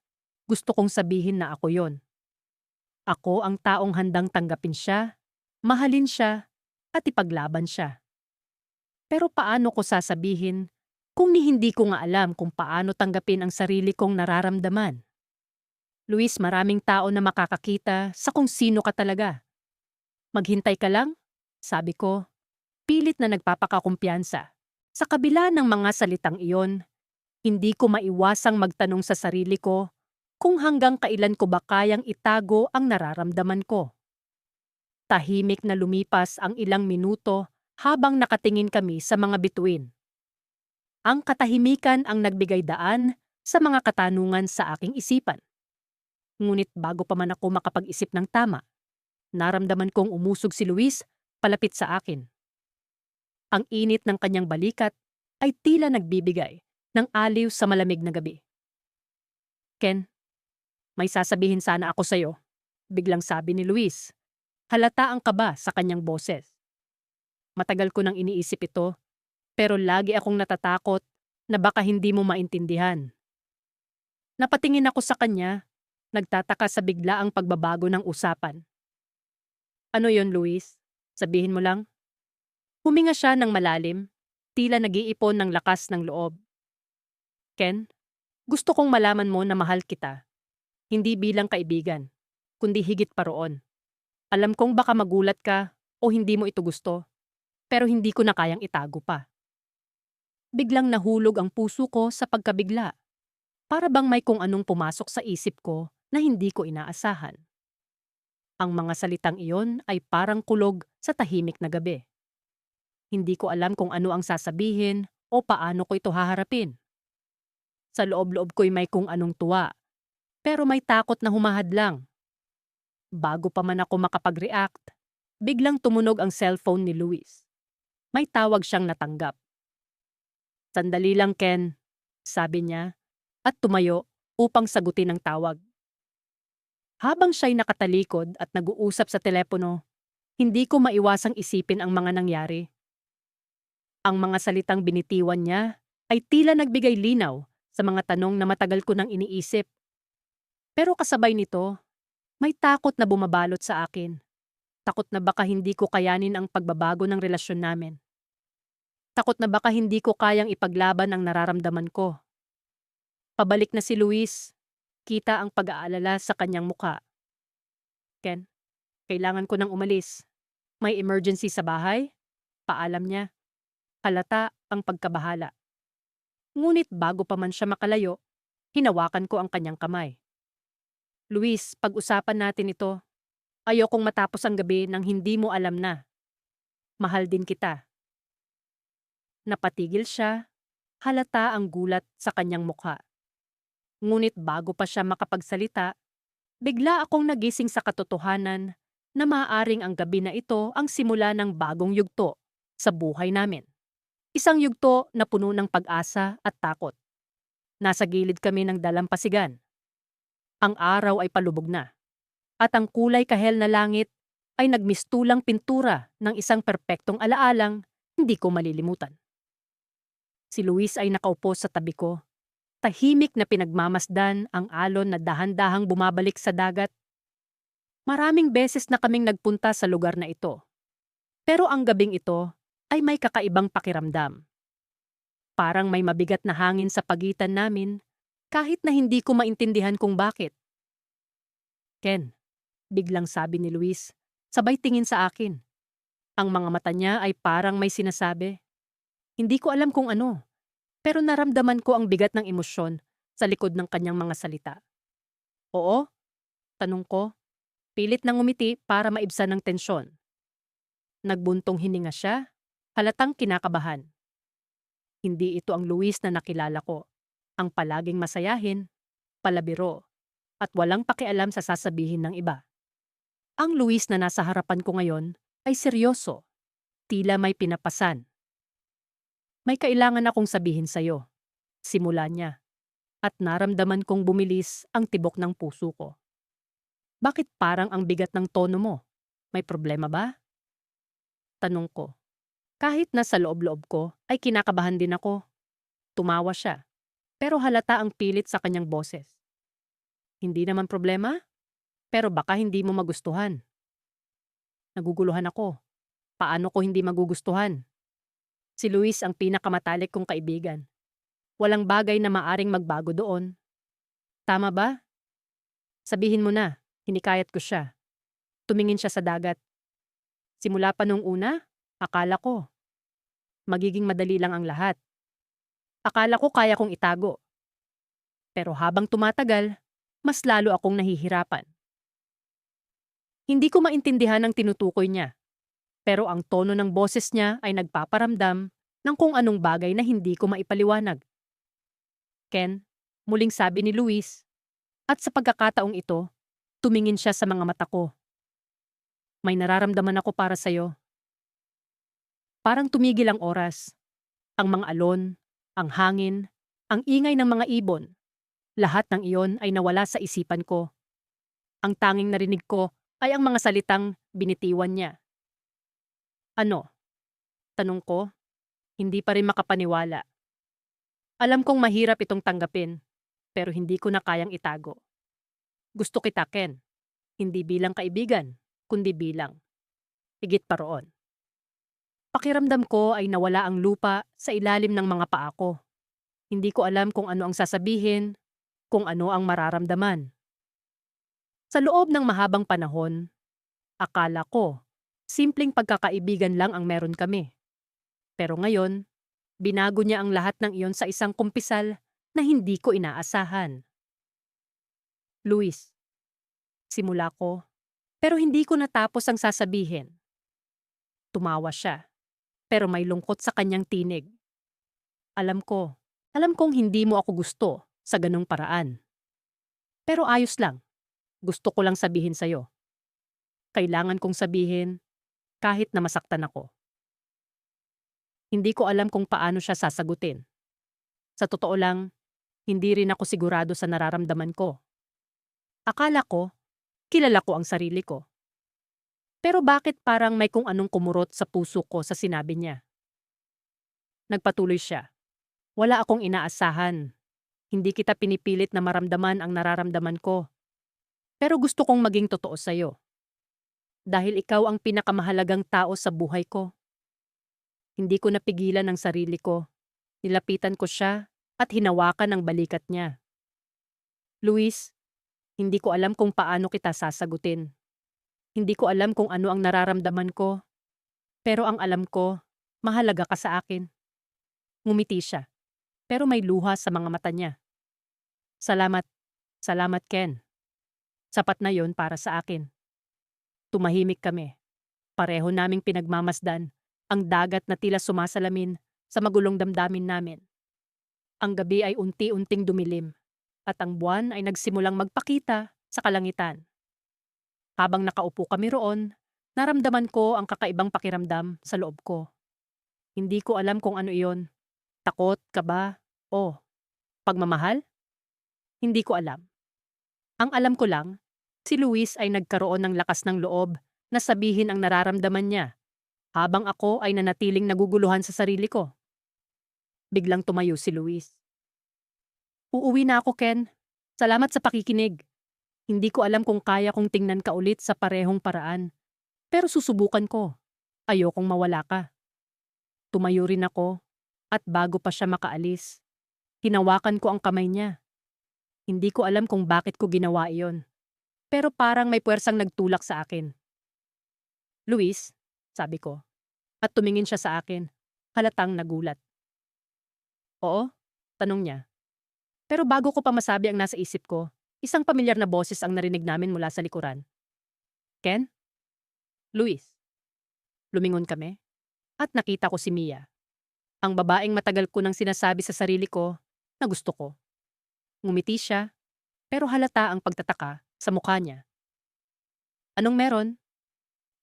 gusto kong sabihin na ako yon. Ako ang taong handang tanggapin siya, mahalin siya, at ipaglaban siya. Pero paano ko sasabihin kung hindi ko nga alam kung paano tanggapin ang sarili kong nararamdaman? Luis, maraming tao na makakakita sa kung sino ka talaga. Maghintay ka lang, sabi ko, pilit na nagpapakakumpiyansa. Sa kabila ng mga salitang iyon, hindi ko maiwasang magtanong sa sarili ko kung hanggang kailan ko ba kayang itago ang nararamdaman ko. Tahimik na lumipas ang ilang minuto habang nakatingin kami sa mga bituin. Ang katahimikan ang nagbigay daan sa mga katanungan sa aking isipan. Ngunit bago pa man ako makapag-isip ng tama, naramdaman kong umusog si Luis palapit sa akin. Ang init ng kanyang balikat ay tila nagbibigay ng aliw sa malamig na gabi. Ken, may sasabihin sana ako sa'yo, biglang sabi ni Luis. Halata ang kaba sa kanyang boses. Matagal ko nang iniisip ito, pero lagi akong natatakot na baka hindi mo maintindihan. Napatingin ako sa kanya, nagtataka sa biglaang pagbabago ng usapan. Ano yon, Luis? Sabihin mo lang. Huminga siya ng malalim, tila nag-iipon ng lakas ng loob. Ken, gusto kong malaman mo na mahal kita. Hindi bilang kaibigan, kundi higit pa roon. Alam kong baka magulat ka o hindi mo ito gusto, pero hindi ko na kayang itago pa. Biglang nahulog ang puso ko sa pagkabigla. Para bang may kung anong pumasok sa isip ko na hindi ko inaasahan. Ang mga salitang iyon ay parang kulog sa tahimik na gabi. Hindi ko alam kung ano ang sasabihin o paano ko ito haharapin. Sa loob-loob ko'y may kung anong tuwa, pero may takot na humahadlang. Bago pa man ako makapag-react, biglang tumunog ang cellphone ni Luis. May tawag siyang natanggap. Sandali lang, Ken, sabi niya, at tumayo upang sagutin ang tawag. Habang siya'y nakatalikod at nag-uusap sa telepono, hindi ko maiwasang isipin ang mga nangyari. Ang mga salitang binitiwan niya ay tila nagbigay linaw sa mga tanong na matagal ko nang iniisip. Pero kasabay nito, May takot na bumabalot sa akin. Takot na baka hindi ko kayanin ang pagbabago ng relasyon namin. Takot na baka hindi ko kayang ipaglaban ang nararamdaman ko. Pabalik na si Luis. Kita ang pag-aalala sa kanyang muka. Ken, kailangan ko nang umalis. May emergency sa bahay? Paalam niya. Halata ang pagkabahala. Ngunit bago pa man siya makalayo, hinawakan ko ang kanyang kamay. Luis, pag-usapan natin ito. Ayokong matapos ang gabi nang hindi mo alam na. Mahal din kita. Napatigil siya. Halata ang gulat sa kanyang mukha. Ngunit bago pa siya makapagsalita, bigla akong nagising sa katotohanan na maaaring ang gabi na ito ang simula ng bagong yugto sa buhay namin. Isang yugto na puno ng pag-asa at takot. Nasa gilid kami ng dalampasigan. Ang araw ay palubog na. At ang kulay kahel na langit ay nagmistulang pintura ng isang perpektong alaalang hindi ko malilimutan. Si Luis ay nakaupo sa tabi ko. Tahimik na pinagmamasdan ang alon na dahan-dahang bumabalik sa dagat. Maraming beses na kaming nagpunta sa lugar na ito. Pero ang gabing ito ay may kakaibang pakiramdam. Parang may mabigat na hangin sa pagitan namin kahit na hindi ko maintindihan kung bakit. Ken, biglang sabi ni Luis, sabay tingin sa akin. Ang mga mata niya ay parang may sinasabi. Hindi ko alam kung ano, pero naramdaman ko ang bigat ng emosyon sa likod ng kanyang mga salita. Oo? Tanong ko. Pilit nang umiti para maibsan ng tensyon. Nagbuntong hininga siya, halatang kinakabahan. Hindi ito ang Luis na nakilala ko. Ang palaging masayahin, palabiro, at walang pakialam sa sasabihin ng iba. Ang Luis na nasa harapan ko ngayon ay seryoso, tila may pinapasan. May kailangan akong sabihin sa'yo, simula niya, at naramdaman kong bumilis ang tibok ng puso ko. Bakit parang ang bigat ng tono mo? May problema ba? Tanong ko. Kahit na sa loob-loob ko ay kinakabahan din ako. Tumawa siya, pero halata ang pilit sa kanyang boses. Hindi naman problema, pero baka hindi mo magustuhan. Naguguluhan ako. Paano ko hindi magugustuhan? Si Luis ang pinakamatalik kong kaibigan. Walang bagay na maaring magbago doon. Tama ba? Sabihin mo na, hinikayat ko siya. Tumingin siya sa dagat. Simula pa nung una, akala ko, magiging madali lang ang lahat. Akala ko kaya kong itago. Pero habang tumatagal, mas lalo akong nahihirapan. Hindi ko maintindihan ang tinutukoy niya. Pero ang tono ng boses niya ay nagpaparamdam ng kung anong bagay na hindi ko maipaliwanag. Ken, muling sabi ni Luis, at sa pagkakataong ito, tumingin siya sa mga mata ko. May nararamdaman ako para sa'yo. Parang tumigil ang oras. Ang mga alon, ang hangin, ang ingay ng mga ibon. Lahat ng iyon ay nawala sa isipan ko. Ang tanging narinig ko ay ang mga salitang binitiwan niya. Ano? Tanong ko, hindi pa rin makapaniwala. Alam kong mahirap itong tanggapin, pero hindi ko na kayang itago. Gusto kita, Ken. Hindi bilang kaibigan, kundi bilang. Higit pa roon. Pakiramdam ko ay nawala ang lupa sa ilalim ng mga paa ko. Hindi ko alam kung ano ang sasabihin, kung ano ang mararamdaman. Sa loob ng mahabang panahon, akala ko, simpleng pagkakaibigan lang ang meron kami. Pero ngayon, binago niya ang lahat ng iyon sa isang kumpisal na hindi ko inaasahan. Luis, simula ko, pero hindi ko natapos ang sasabihin. Tumawa siya, pero may lungkot sa kanyang tinig. Alam kong hindi mo ako gusto sa ganung paraan. Pero ayos lang, gusto ko lang sabihin sa'yo. Kailangan kong sabihin kahit na masaktan ako. Hindi ko alam kung paano siya sasagutin. Sa totoo lang, hindi rin ako sigurado sa nararamdaman ko. Akala ko, kilala ko ang sarili ko. Pero bakit parang may kung anong kumurot sa puso ko sa sinabi niya? Nagpatuloy siya. Wala akong inaasahan. Hindi kita pinipilit na maramdaman ang nararamdaman ko. Pero gusto kong maging totoo sa'yo. Dahil ikaw ang pinakamahalagang tao sa buhay ko. Hindi ko napigilan ang sarili ko. Nilapitan ko siya at hinawakan ang balikat niya. Luis, hindi ko alam kung paano kita sasagutin. Hindi ko alam kung ano ang nararamdaman ko. Pero ang alam ko, mahalaga ka sa akin. Ngumiti siya, pero may luha sa mga mata niya. Salamat, salamat Ken. Sapat na yon para sa akin. Tumahimik kami. Pareho naming pinagmamasdan ang dagat na tila sumasalamin sa magulong damdamin namin. Ang gabi ay unti-unting dumilim at ang buwan ay nagsimulang magpakita sa kalangitan. Habang nakaupo kami roon, naramdaman ko ang kakaibang pakiramdam sa loob ko. Hindi ko alam kung ano iyon. Takot, kaba, o pagmamahal? Hindi ko alam. Ang alam ko lang, si Luis ay nagkaroon ng lakas ng loob na sabihin ang nararamdaman niya, habang ako ay nanatiling naguguluhan sa sarili ko. Biglang tumayo si Luis. Uuwi na ako, Ken. Salamat sa pakikinig. Hindi ko alam kung kaya kong tingnan ka ulit sa parehong paraan. Pero susubukan ko. Ayokong mawala ka. Tumayo rin ako, at bago pa siya makaalis, hinawakan ko ang kamay niya. Hindi ko alam kung bakit ko ginawa iyon. Pero parang may puwersang nagtulak sa akin. Luis, sabi ko. At tumingin siya sa akin, halatang nagulat. Oo? Tanong niya. Pero bago ko pa masabi ang nasa isip ko, isang pamilyar na boses ang narinig namin mula sa likuran. Ken? Luis. Lumingon kami, at nakita ko si Mia. Ang babaeng matagal ko nang sinasabi sa sarili ko na gusto ko. Ngumiti siya, pero halata ang pagtataka sa mukha niya. Anong meron?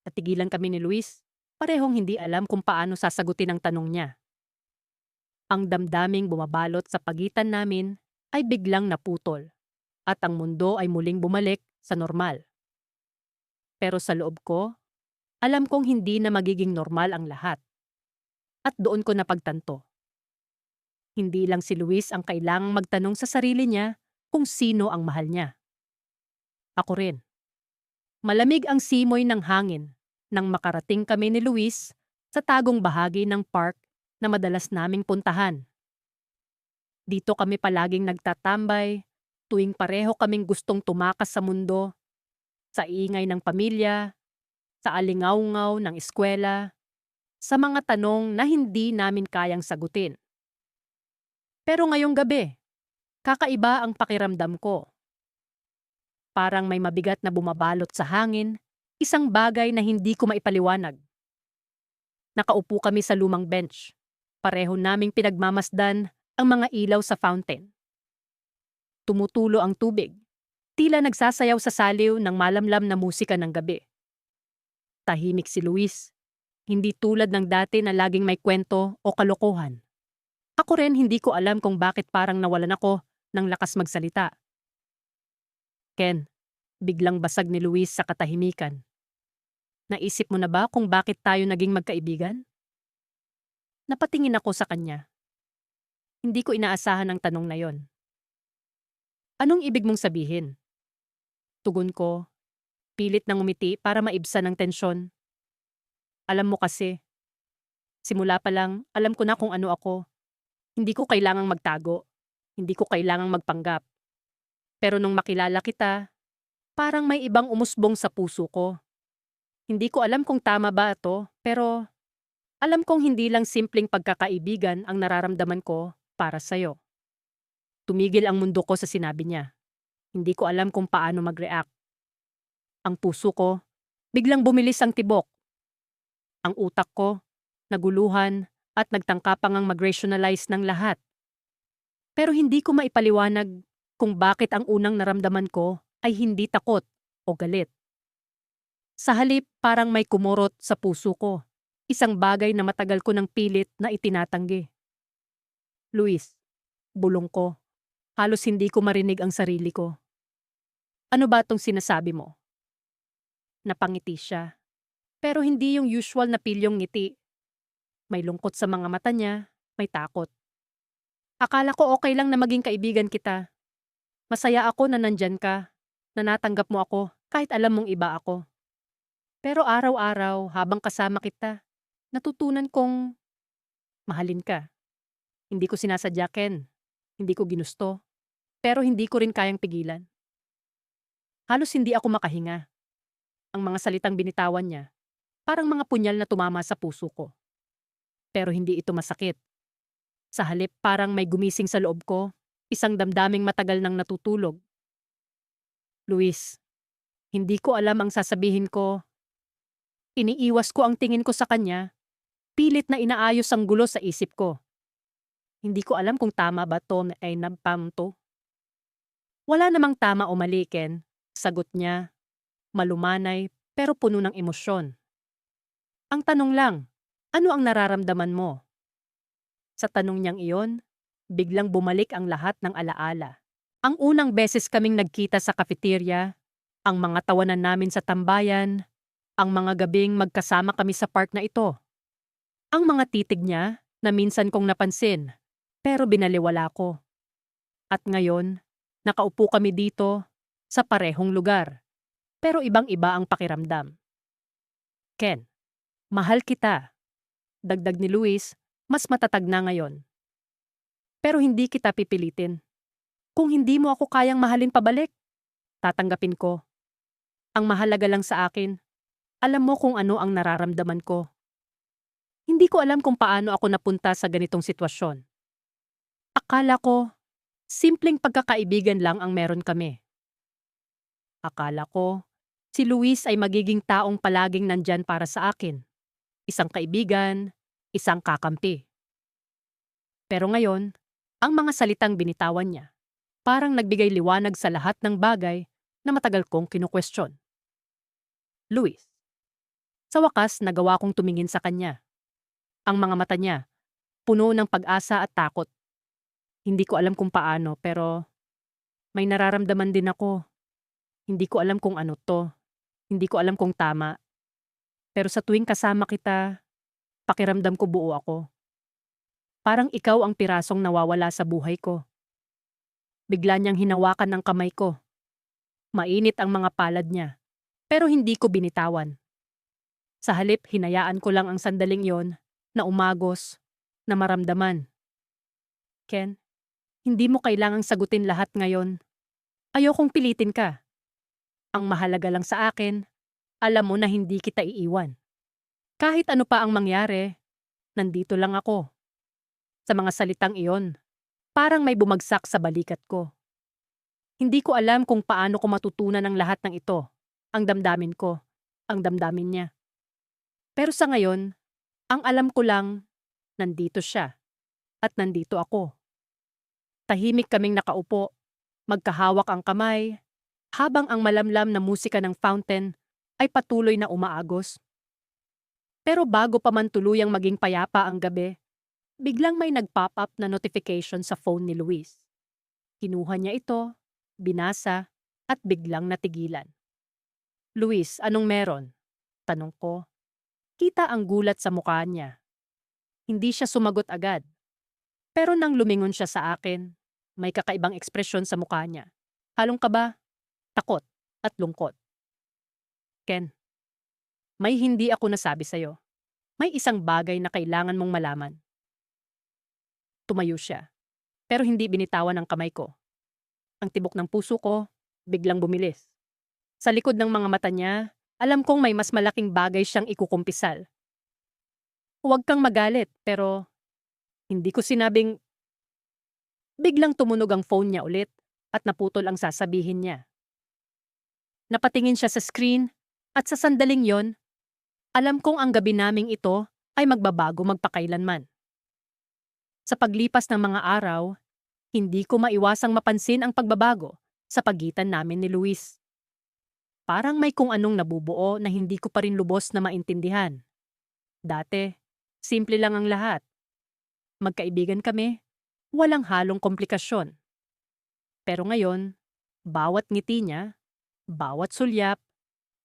Natigilan kami ni Luis, parehong hindi alam kung paano sasagutin ang tanong niya. Ang damdaming bumabalot sa pagitan namin ay biglang naputol, at ang mundo ay muling bumalik sa normal. Pero sa loob ko, alam kong hindi na magiging normal ang lahat. At doon ko napagtanto. Hindi lang si Luis ang kailangang magtanong sa sarili niya kung sino ang mahal niya. Ako rin. Malamig ang simoy ng hangin nang makarating kami ni Luis sa tagong bahagi ng park na madalas naming puntahan. Dito kami palaging nagtatambay, tuwing pareho kaming gustong tumakas sa mundo, sa ingay ng pamilya, sa alingawngaw ng eskwela, sa mga tanong na hindi namin kayang sagutin. Pero ngayong gabi, kakaiba ang pakiramdam ko. Parang may mabigat na bumabalot sa hangin, isang bagay na hindi ko maipaliwanag. Nakaupo kami sa lumang bench. Pareho naming pinagmamasdan ang mga ilaw sa fountain. Tumutulo ang tubig. Tila nagsasayaw sa saliw ng malamlam na musika ng gabi. Tahimik si Luis. Hindi tulad ng dati na laging may kwento o kalokohan. Ako rin hindi ko alam kung bakit parang nawalan ako ng lakas magsalita. Ken, biglang basag ni Luis sa katahimikan. Naisip mo na ba kung bakit tayo naging magkaibigan? Napatingin ako sa kanya. Hindi ko inaasahan ang tanong na yon. Anong ibig mong sabihin? Tugon ko, pilit na ngumiti para maibsan ang tensyon. Alam mo kasi, simula pa lang alam ko na kung ano ako. Hindi ko kailangang magtago. Hindi ko kailangang magpanggap. Pero nung makilala kita, parang may ibang umusbong sa puso ko. Hindi ko alam kung tama ba ito, pero alam kong hindi lang simpleng pagkakaibigan ang nararamdaman ko para sa'yo. Tumigil ang mundo ko sa sinabi niya. Hindi ko alam kung paano mag-react. Ang puso ko, biglang bumilis ang tibok. Ang utak ko, naguluhan at nagtangkapang ang mag-rationalize ng lahat. Pero hindi ko maipaliwanag kung bakit ang unang naramdaman ko ay hindi takot o galit. Sa halip parang may kumurot sa puso ko, isang bagay na matagal ko ng pilit na itinatanggi. Luis, bulong ko, halos hindi ko marinig ang sarili ko. Ano ba itong sinasabi mo? Napangiti siya, pero hindi yung usual na pilyong ngiti. May lungkot sa mga mata niya, may takot. Akala ko okay lang na maging kaibigan kita. Masaya ako na nandyan ka. na natanggap mo ako kahit alam mong iba ako. Pero araw-araw habang kasama kita, natutunan kong mahalin ka. Hindi ko sinasadya, Ken. Hindi ko ginusto. Pero hindi ko rin kayang pigilan. Halos hindi ako makahinga. Ang mga salitang binitawan niya, parang mga punyal na tumama sa puso ko. Pero hindi ito masakit. Sa halip parang may gumising sa loob ko, isang damdaming matagal nang natutulog. Luis, hindi ko alam ang sasabihin ko. Iniiwas ko ang tingin ko sa kanya, pilit na inaayos ang gulo sa isip ko. Hindi ko alam kung tama ba to ay nagpam to. Wala namang tama o mali, Ken. Sagot niya, malumanay pero puno ng emosyon. Ang tanong lang, ano ang nararamdaman mo? Sa tanong niyang iyon, biglang bumalik ang lahat ng alaala. Ang unang beses kaming nagkita sa cafeteria, ang mga tawanan namin sa tambayan, ang mga gabing magkasama kami sa park na ito. Ang mga titig niya na minsan kong napansin, pero binaliwala ko. At ngayon, nakaupo kami dito sa parehong lugar, pero ibang-iba ang pakiramdam. Ken, mahal kita. Dagdag ni Luis, mas matatag na ngayon. Pero hindi kita pipilitin. Kung hindi mo ako kayang mahalin pabalik, tatanggapin ko. Ang mahalaga lang sa akin, alam mo kung ano ang nararamdaman ko. Hindi ko alam kung paano ako napunta sa ganitong sitwasyon. Akala ko, simpleng pagkakaibigan lang ang meron kami. Akala ko, si Luis ay magiging taong palaging nandyan para sa akin. Isang kaibigan, isang kakampi. Pero ngayon, ang mga salitang binitawan niya, parang nagbigay liwanag sa lahat ng bagay na matagal kong kinukwestiyon. Luis. Sa wakas, nagawa kong tumingin sa kanya. Ang mga mata niya, puno ng pag-asa at takot. Hindi ko alam kung paano, pero may nararamdaman din ako. Hindi ko alam kung ano to. Hindi ko alam kung tama. Pero sa tuwing kasama kita, pakiramdam ko buo ako. Parang ikaw ang pirasong nawawala sa buhay ko. Bigla niyang hinawakan ng kamay ko. Mainit ang mga palad niya, pero hindi ko binitawan. Sa halip, hinayaan ko lang ang sandaling yon na umagos, na maramdaman. Ken, hindi mo kailangang sagutin lahat ngayon. Ayokong pilitin ka. Ang mahalaga lang sa akin, alam mo na hindi kita iiwan. Kahit ano pa ang mangyari, nandito lang ako. Sa mga salitang iyon, parang may bumagsak sa balikat ko. Hindi ko alam kung paano ko matutunan ang lahat ng ito. Ang damdamin ko, ang damdamin niya. Pero sa ngayon, ang alam ko lang, nandito siya. At nandito ako. Tahimik kaming nakaupo, magkahawak ang kamay, habang ang malamlam na musika ng fountain ay patuloy na umaagos. Pero bago pa man tuluyang maging payapa ang gabi, biglang may nag-pop up na notification sa phone ni Luis. Kinuha niya ito, binasa, at biglang natigilan. Luis, anong meron? Tanong ko. Kita ang gulat sa mukha niya. Hindi siya sumagot agad. Pero nang lumingon siya sa akin, may kakaibang ekspresyon sa mukha niya. Halong kaba, takot, at lungkot. Ken, may hindi ako nasabi sa'yo. May isang bagay na kailangan mong malaman. Tumayo siya, pero hindi binitawan ang kamay ko. Ang tibok ng puso ko, biglang bumilis. Sa likod ng mga mata niya, alam kong may mas malaking bagay siyang ikukumpisal. Huwag kang magalit, pero hindi ko sinabing... Biglang tumunog ang phone niya ulit at naputol ang sasabihin niya. Napatingin siya sa screen at sa sandaling yon, alam kong ang gabi naming ito ay magbabago magpakailanman. Sa paglipas ng mga araw, hindi ko maiwasang mapansin ang pagbabago sa pagitan namin ni Luis. Parang may kung anong nabubuo na hindi ko pa rin lubos na maintindihan. Dati, simple lang ang lahat. Magkaibigan kami, walang halong komplikasyon. Pero ngayon, bawat ngiti niya, bawat sulyap,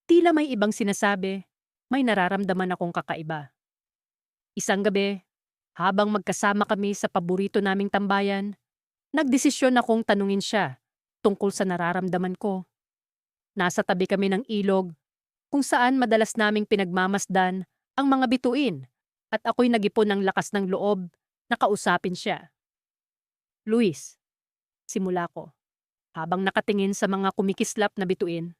tila may ibang sinasabi, may nararamdaman akong kakaiba. Isang gabi, habang magkasama kami sa paborito naming tambayan, nagdesisyon akong tanungin siya tungkol sa nararamdaman ko. Nasa tabi kami ng ilog kung saan madalas naming pinagmamasdan ang mga bituin at ako'y nagipon ng lakas ng loob na kausapin siya. Luis, simula ko. Habang nakatingin sa mga kumikislap na bituin,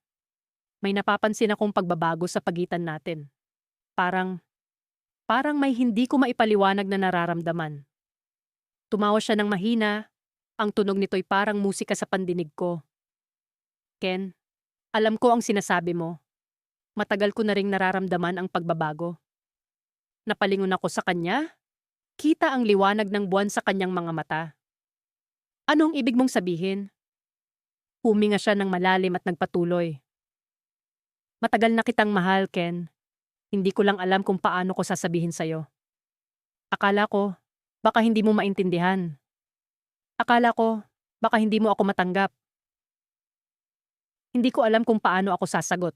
may napapansin akong pagbabago sa pagitan natin. Parang, parang may hindi ko maipaliwanag na nararamdaman. Tumawa siya ng mahina, ang tunog nito'y parang musika sa pandinig ko. Ken, alam ko ang sinasabi mo. Matagal ko na ring nararamdaman ang pagbabago. Napalingon ako sa kanya. Kita ang liwanag ng buwan sa kanyang mga mata. Anong ibig mong sabihin? Huminga siya ng malalim at nagpatuloy. Matagal na kitang mahal, Ken. Hindi ko lang alam kung paano ko sasabihin sa'yo. Akala ko, baka hindi mo maintindihan. Akala ko, baka hindi mo ako matanggap. Hindi ko alam kung paano ako sasagot.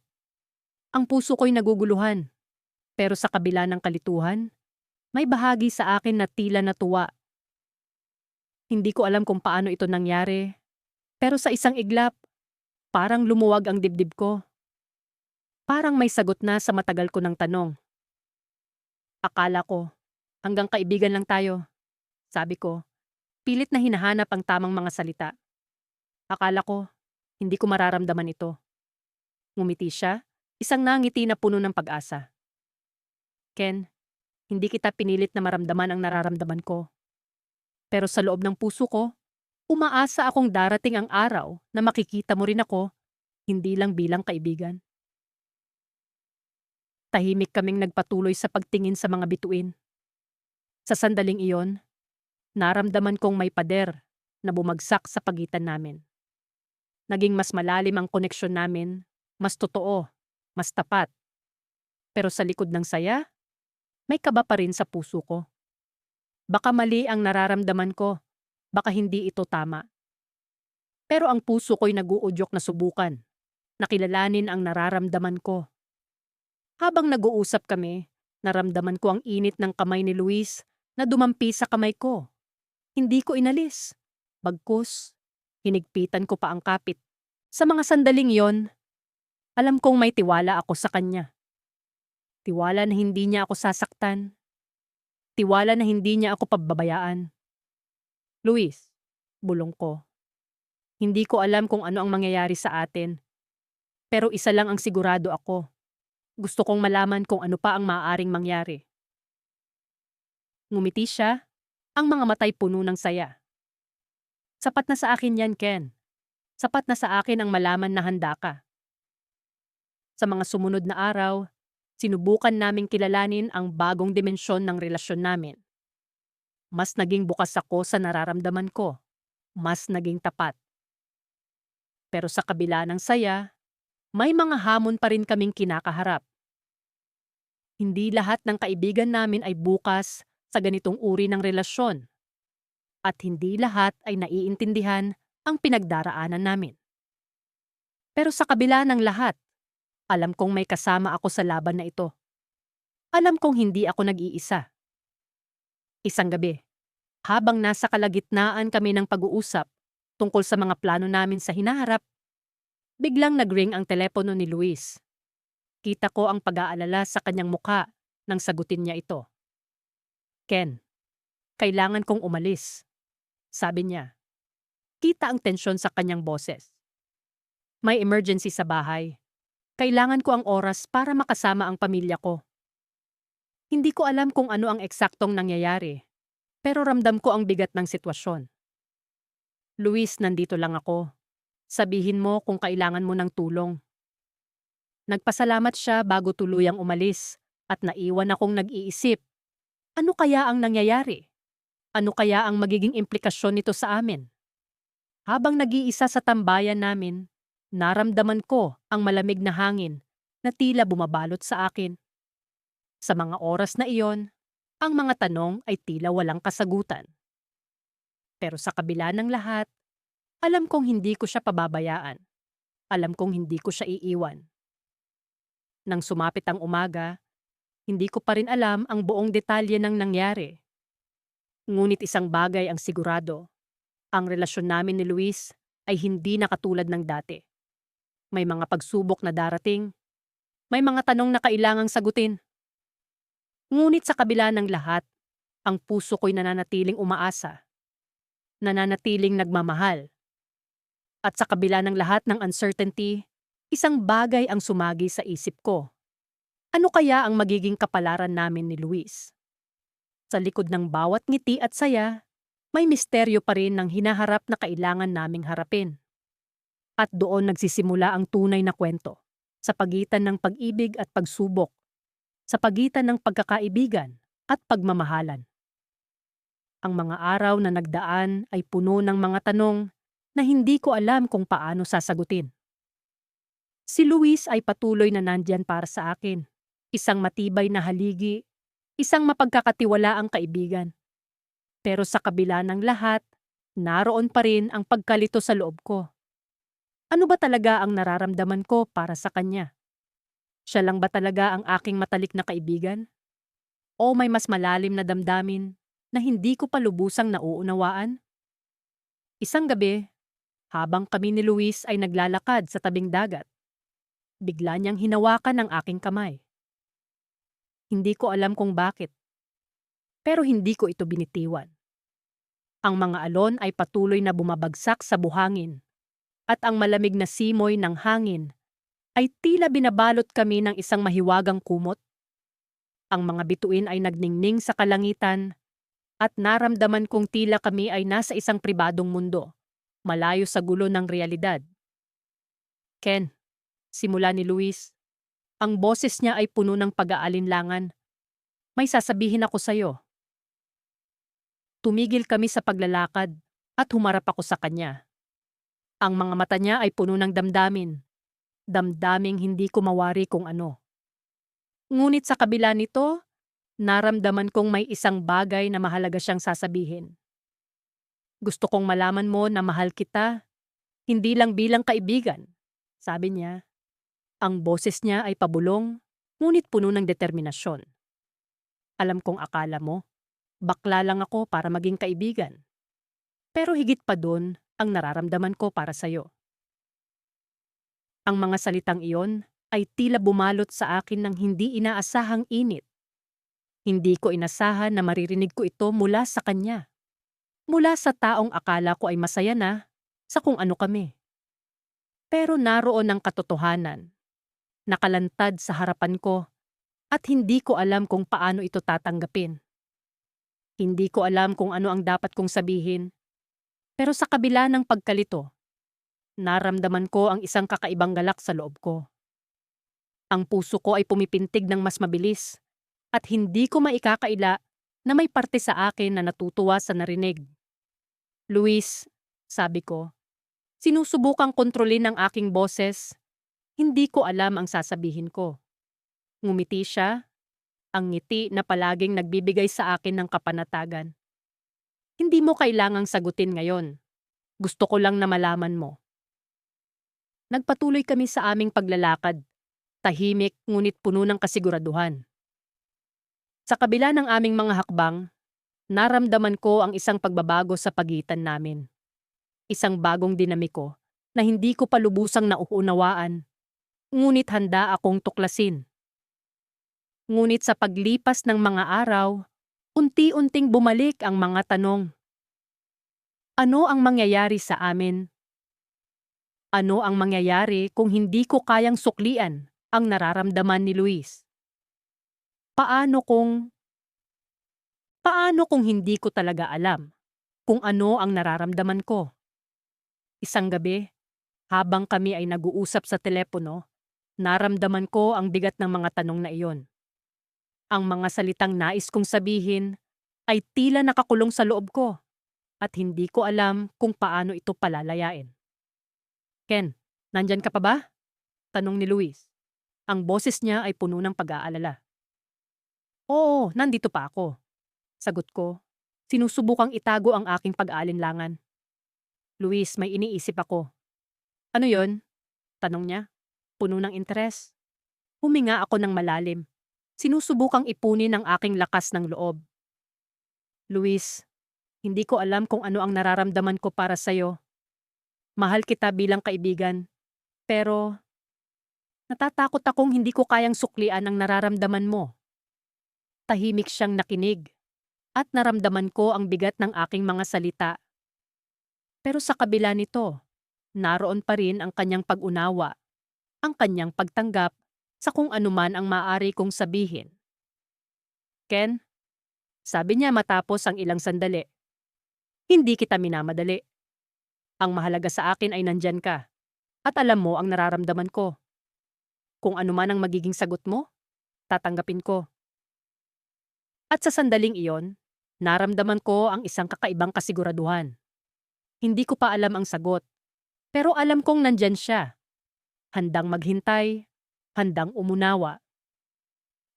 Ang puso ko'y naguguluhan. Pero sa kabila ng kalituhan, may bahagi sa akin na tila natuwa. Hindi ko alam kung paano ito nangyari. Pero sa isang iglap, parang lumuwag ang dibdib ko. Parang may sagot na sa matagal ko ng tanong. Akala ko, hanggang kaibigan lang tayo. Sabi ko, pilit na hinahanap ang tamang mga salita. Akala ko, hindi ko mararamdaman ito. Ngumiti siya, isang nangiti na puno ng pag-asa. Ken, hindi kita pinilit na maramdaman ang nararamdaman ko. Pero sa loob ng puso ko, umaasa akong darating ang araw na makikita mo rin ako, hindi lang bilang kaibigan. Tahimik kaming nagpatuloy sa pagtingin sa mga bituin. Sa sandaling iyon, naramdaman kong may pader na bumagsak sa pagitan namin. Naging mas malalim ang koneksyon namin, mas totoo, mas tapat. Pero sa likod ng saya, may kaba pa rin sa puso ko. Baka mali ang nararamdaman ko, baka hindi ito tama. Pero ang puso ko'y naguudyok na subukan, nakilalanin ang nararamdaman ko. Habang nag-uusap kami, naramdaman ko ang init ng kamay ni Luis na dumampi sa kamay ko. Hindi ko inalis. Bagkus, hinigpitan ko pa ang kapit. Sa mga sandaling yon, alam kong may tiwala ako sa kanya. Tiwala na hindi niya ako sasaktan. Tiwala na hindi niya ako pababayaan. Luis, bulong ko. Hindi ko alam kung ano ang mangyayari sa atin. Pero isa lang ang sigurado ako. Gusto kong malaman kung ano pa ang maaaring mangyari. Ngumiti siya, ang mga matay puno ng saya. Sapat na sa akin yan, Ken. Sapat na sa akin ang malaman na handa ka. Sa mga sumunod na araw, sinubukan naming kilalanin ang bagong dimensyon ng relasyon namin. Mas naging bukas ako sa nararamdaman ko. Mas naging tapat. Pero sa kabila ng saya, may mga hamon pa rin kaming kinakaharap. Hindi lahat ng kaibigan namin ay bukas sa ganitong uri ng relasyon. At hindi lahat ay naiintindihan ang pinagdaraanan namin. Pero sa kabila ng lahat, alam kong may kasama ako sa laban na ito. Alam kong hindi ako nag-iisa. Isang gabi, habang nasa kalagitnaan kami ng pag-uusap tungkol sa mga plano namin sa hinaharap, biglang nag-ring ang telepono ni Luis. Kita ko ang pag-aalala sa kanyang mukha nang sagutin niya ito. Ken, kailangan kong umalis. Sabi niya. Kita ang tensyon sa kanyang boses. May emergency sa bahay. Kailangan ko ang oras para makasama ang pamilya ko. Hindi ko alam kung ano ang eksaktong nangyayari, pero ramdam ko ang bigat ng sitwasyon. Luis, nandito lang ako. Sabihin mo kung kailangan mo ng tulong. Nagpasalamat siya bago tuluyang umalis at naiwan akong nag-iisip. Ano kaya ang nangyayari? Ano kaya ang magiging implikasyon nito sa amin? Habang nag-iisa sa tambayan namin, naramdaman ko ang malamig na hangin na tila bumabalot sa akin. Sa mga oras na iyon, ang mga tanong ay tila walang kasagutan. Pero sa kabila ng lahat, alam kong hindi ko siya pababayaan. Alam kong hindi ko siya iiwan. Nang sumapit ang umaga, hindi ko pa rin alam ang buong detalye ng nangyari. Ngunit isang bagay ang sigurado. Ang relasyon namin ni Luis ay hindi na katulad ng dati. May mga pagsubok na darating. May mga tanong na kailangang sagutin. Ngunit sa kabila ng lahat, ang puso ko'y nananatiling umaasa, nananatiling nagmamahal. At sa kabila ng lahat ng uncertainty, isang bagay ang sumagi sa isip ko. Ano kaya ang magiging kapalaran namin ni Luis? Sa likod ng bawat ngiti at saya, may misteryo pa rin ng hinaharap na kailangan naming harapin. At doon nagsisimula ang tunay na kwento, sa pagitan ng pag-ibig at pagsubok, sa pagitan ng pagkakaibigan at pagmamahalan. Ang mga araw na nagdaan ay puno ng mga tanong na hindi ko alam kung paano sasagutin. Si Luis ay patuloy na nandyan para sa akin, isang matibay na haligi, isang mapagkakatiwalaang kaibigan. Pero sa kabila ng lahat, naroon pa rin ang pagkalito sa loob ko. Ano ba talaga ang nararamdaman ko para sa kanya? Siya lang ba talaga ang aking matalik na kaibigan? O may mas malalim na damdamin na hindi ko pa lubusang nauunawaan? Isang gabi, habang kami ni Luis ay naglalakad sa tabing dagat, bigla niyang hinawakan ang aking kamay. Hindi ko alam kung bakit, pero hindi ko ito binitiwan. Ang mga alon ay patuloy na bumabagsak sa buhangin, at ang malamig na simoy ng hangin ay tila binabalot kami ng isang mahiwagang kumot. Ang mga bituin ay nagningning sa kalangitan at naramdaman kong tila kami ay nasa isang pribadong mundo, malayo sa gulo ng realidad. Ken, simula ni Luis, ang boses niya ay puno ng pag-aalinlangan. May sasabihin ako sa'yo. Tumigil kami sa paglalakad at humarap ako sa kanya. Ang mga mata niya ay puno ng damdamin. Damdaming hindi ko mawari kung ano. Ngunit sa kabila nito, naramdaman kong may isang bagay na mahalaga siyang sasabihin. Gusto kong malaman mo na mahal kita, hindi lang bilang kaibigan, sabi niya. Ang boses niya ay pabulong, ngunit puno ng determinasyon. Alam kong akala mo, bakla lang ako para maging kaibigan. Pero higit pa dun ang nararamdaman ko para sa'yo. Ang mga salitang iyon ay tila bumalot sa akin ng hindi inaasahang init. Hindi ko inasahan na maririnig ko ito mula sa kanya. Mula sa taong akala ko ay masaya na sa kung ano kami. Pero naroon ang katotohanan. Nakalantad sa harapan ko at hindi ko alam kung paano ito tatanggapin. Hindi ko alam kung ano ang dapat kong sabihin. Pero sa kabila ng pagkalito, naramdaman ko ang isang kakaibang galak sa loob ko. Ang puso ko ay pumipintig ng mas mabilis at hindi ko maikakaila na may parte sa akin na natutuwa sa narinig. Luis, sabi ko, sinusubukang kontrolin ang aking boses. Hindi ko alam ang sasabihin ko. Ngumiti siya, ang ngiti na palaging nagbibigay sa akin ng kapanatagan. Hindi mo kailangang sagutin ngayon. Gusto ko lang na malaman mo. Nagpatuloy kami sa aming paglalakad, tahimik ngunit puno ng kasiguraduhan. Sa kabila ng aming mga hakbang, naramdaman ko ang isang pagbabago sa pagitan namin. Isang bagong dinamiko na hindi ko pa lubusang nauunawaan, ngunit handa akong tuklasin. Ngunit sa paglipas ng mga araw, unti-unting bumalik ang mga tanong. Ano ang mangyayari sa amin? Ano ang mangyayari kung hindi ko kayang suklian ang nararamdaman ni Luis? Paano kung hindi ko talaga alam kung ano ang nararamdaman ko? Isang gabi, habang kami ay nag-uusap sa telepono, naramdaman ko ang bigat ng mga tanong na iyon. Ang mga salitang nais kong sabihin ay tila nakakulong sa loob ko at hindi ko alam kung paano ito palalayain. Ken, nandyan ka pa ba? Tanong ni Luis. Ang boses niya ay puno ng pag-aalala. Oo, nandito pa ako. Sagot ko, sinusubukang itago ang aking pag-aalinlangan. Luis, may iniisip ako. Ano yon? Tanong niya, puno ng interes. Huminga ako ng malalim. Sinusubukang ipunin ang aking lakas ng loob. Luis, hindi ko alam kung ano ang nararamdaman ko para sa'yo. Mahal kita bilang kaibigan, pero Natatakot akong hindi ko kayang suklian ang nararamdaman mo. Tahimik siyang nakinig at naramdaman ko ang bigat ng aking mga salita. Pero sa kabila nito, naroon pa rin ang kanyang pag-unawa, ang kanyang pagtanggap sa kung anuman ang maaari kong sabihin. Ken, sabi niya matapos ang ilang sandali, hindi kita minamadali. Ang mahalaga sa akin ay nandyan ka at alam mo ang nararamdaman ko. Kung anuman ang magiging sagot mo, tatanggapin ko. At sa sandaling iyon, naramdaman ko ang isang kakaibang kasiguraduhan. Hindi ko pa alam ang sagot, pero alam kong nandyan siya. Handang maghintay, handang umunawa.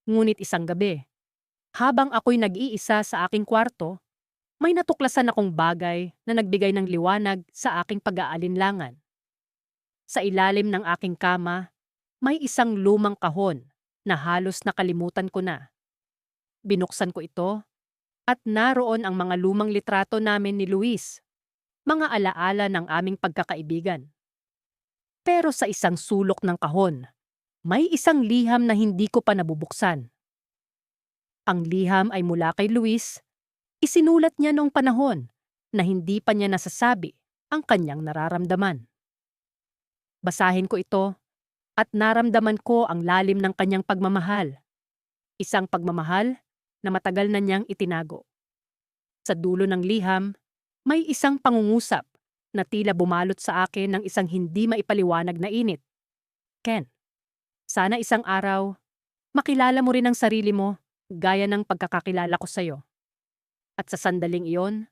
Ngunit isang gabi, habang ako'y nag-iisa sa aking kwarto, may natuklasan akong bagay na nagbigay ng liwanag sa aking pag-aalinlangan. Sa ilalim ng aking kama, may isang lumang kahon na halos nakalimutan ko na. Binuksan ko ito at naroon ang mga lumang litrato namin ni Luis, mga alaala ng aming pagkakaibigan. Pero sa isang sulok ng kahon, may isang liham na hindi ko pa nabubuksan. Ang liham ay mula kay Luis. Isinulat niya noong panahon na hindi pa niya nasasabi ang kanyang nararamdaman. Basahin ko ito at naramdaman ko ang lalim ng kanyang pagmamahal. Isang pagmamahal na matagal na niyang itinago. Sa dulo ng liham, may isang pangungusap na tila bumalot sa akin ng isang hindi maipaliwanag na init. Ken, sana isang araw, makilala mo rin ang sarili mo gaya ng pagkakakilala ko sa'yo. At sa sandaling iyon,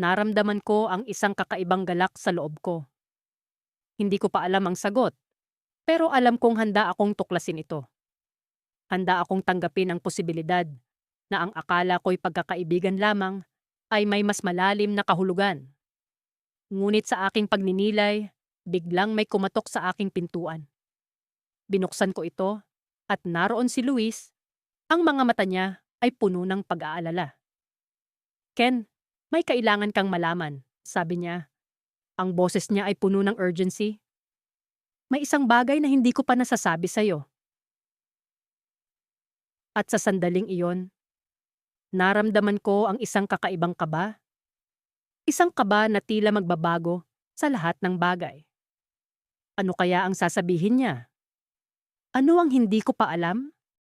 naramdaman ko ang isang kakaibang galak sa loob ko. Hindi ko pa alam ang sagot, pero alam kong handa akong tuklasin ito. Handa akong tanggapin ang posibilidad na ang akala ko'y pagkakaibigan lamang ay may mas malalim na kahulugan. Ngunit sa aking pagninilay, biglang may kumatok sa aking pintuan. Binuksan ko ito at naroon si Luis. Ang mga mata niya ay puno ng pag-aalala. Ken, may kailangan kang malaman, sabi niya. Ang boses niya ay puno ng urgency. May isang bagay na hindi ko pa nasasabi sa'yo. At sa sandaling iyon, naramdaman ko ang isang kakaibang kaba. Isang kaba na tila magbabago sa lahat ng bagay. Ano kaya ang sasabihin niya? Ano ang hindi ko pa alam?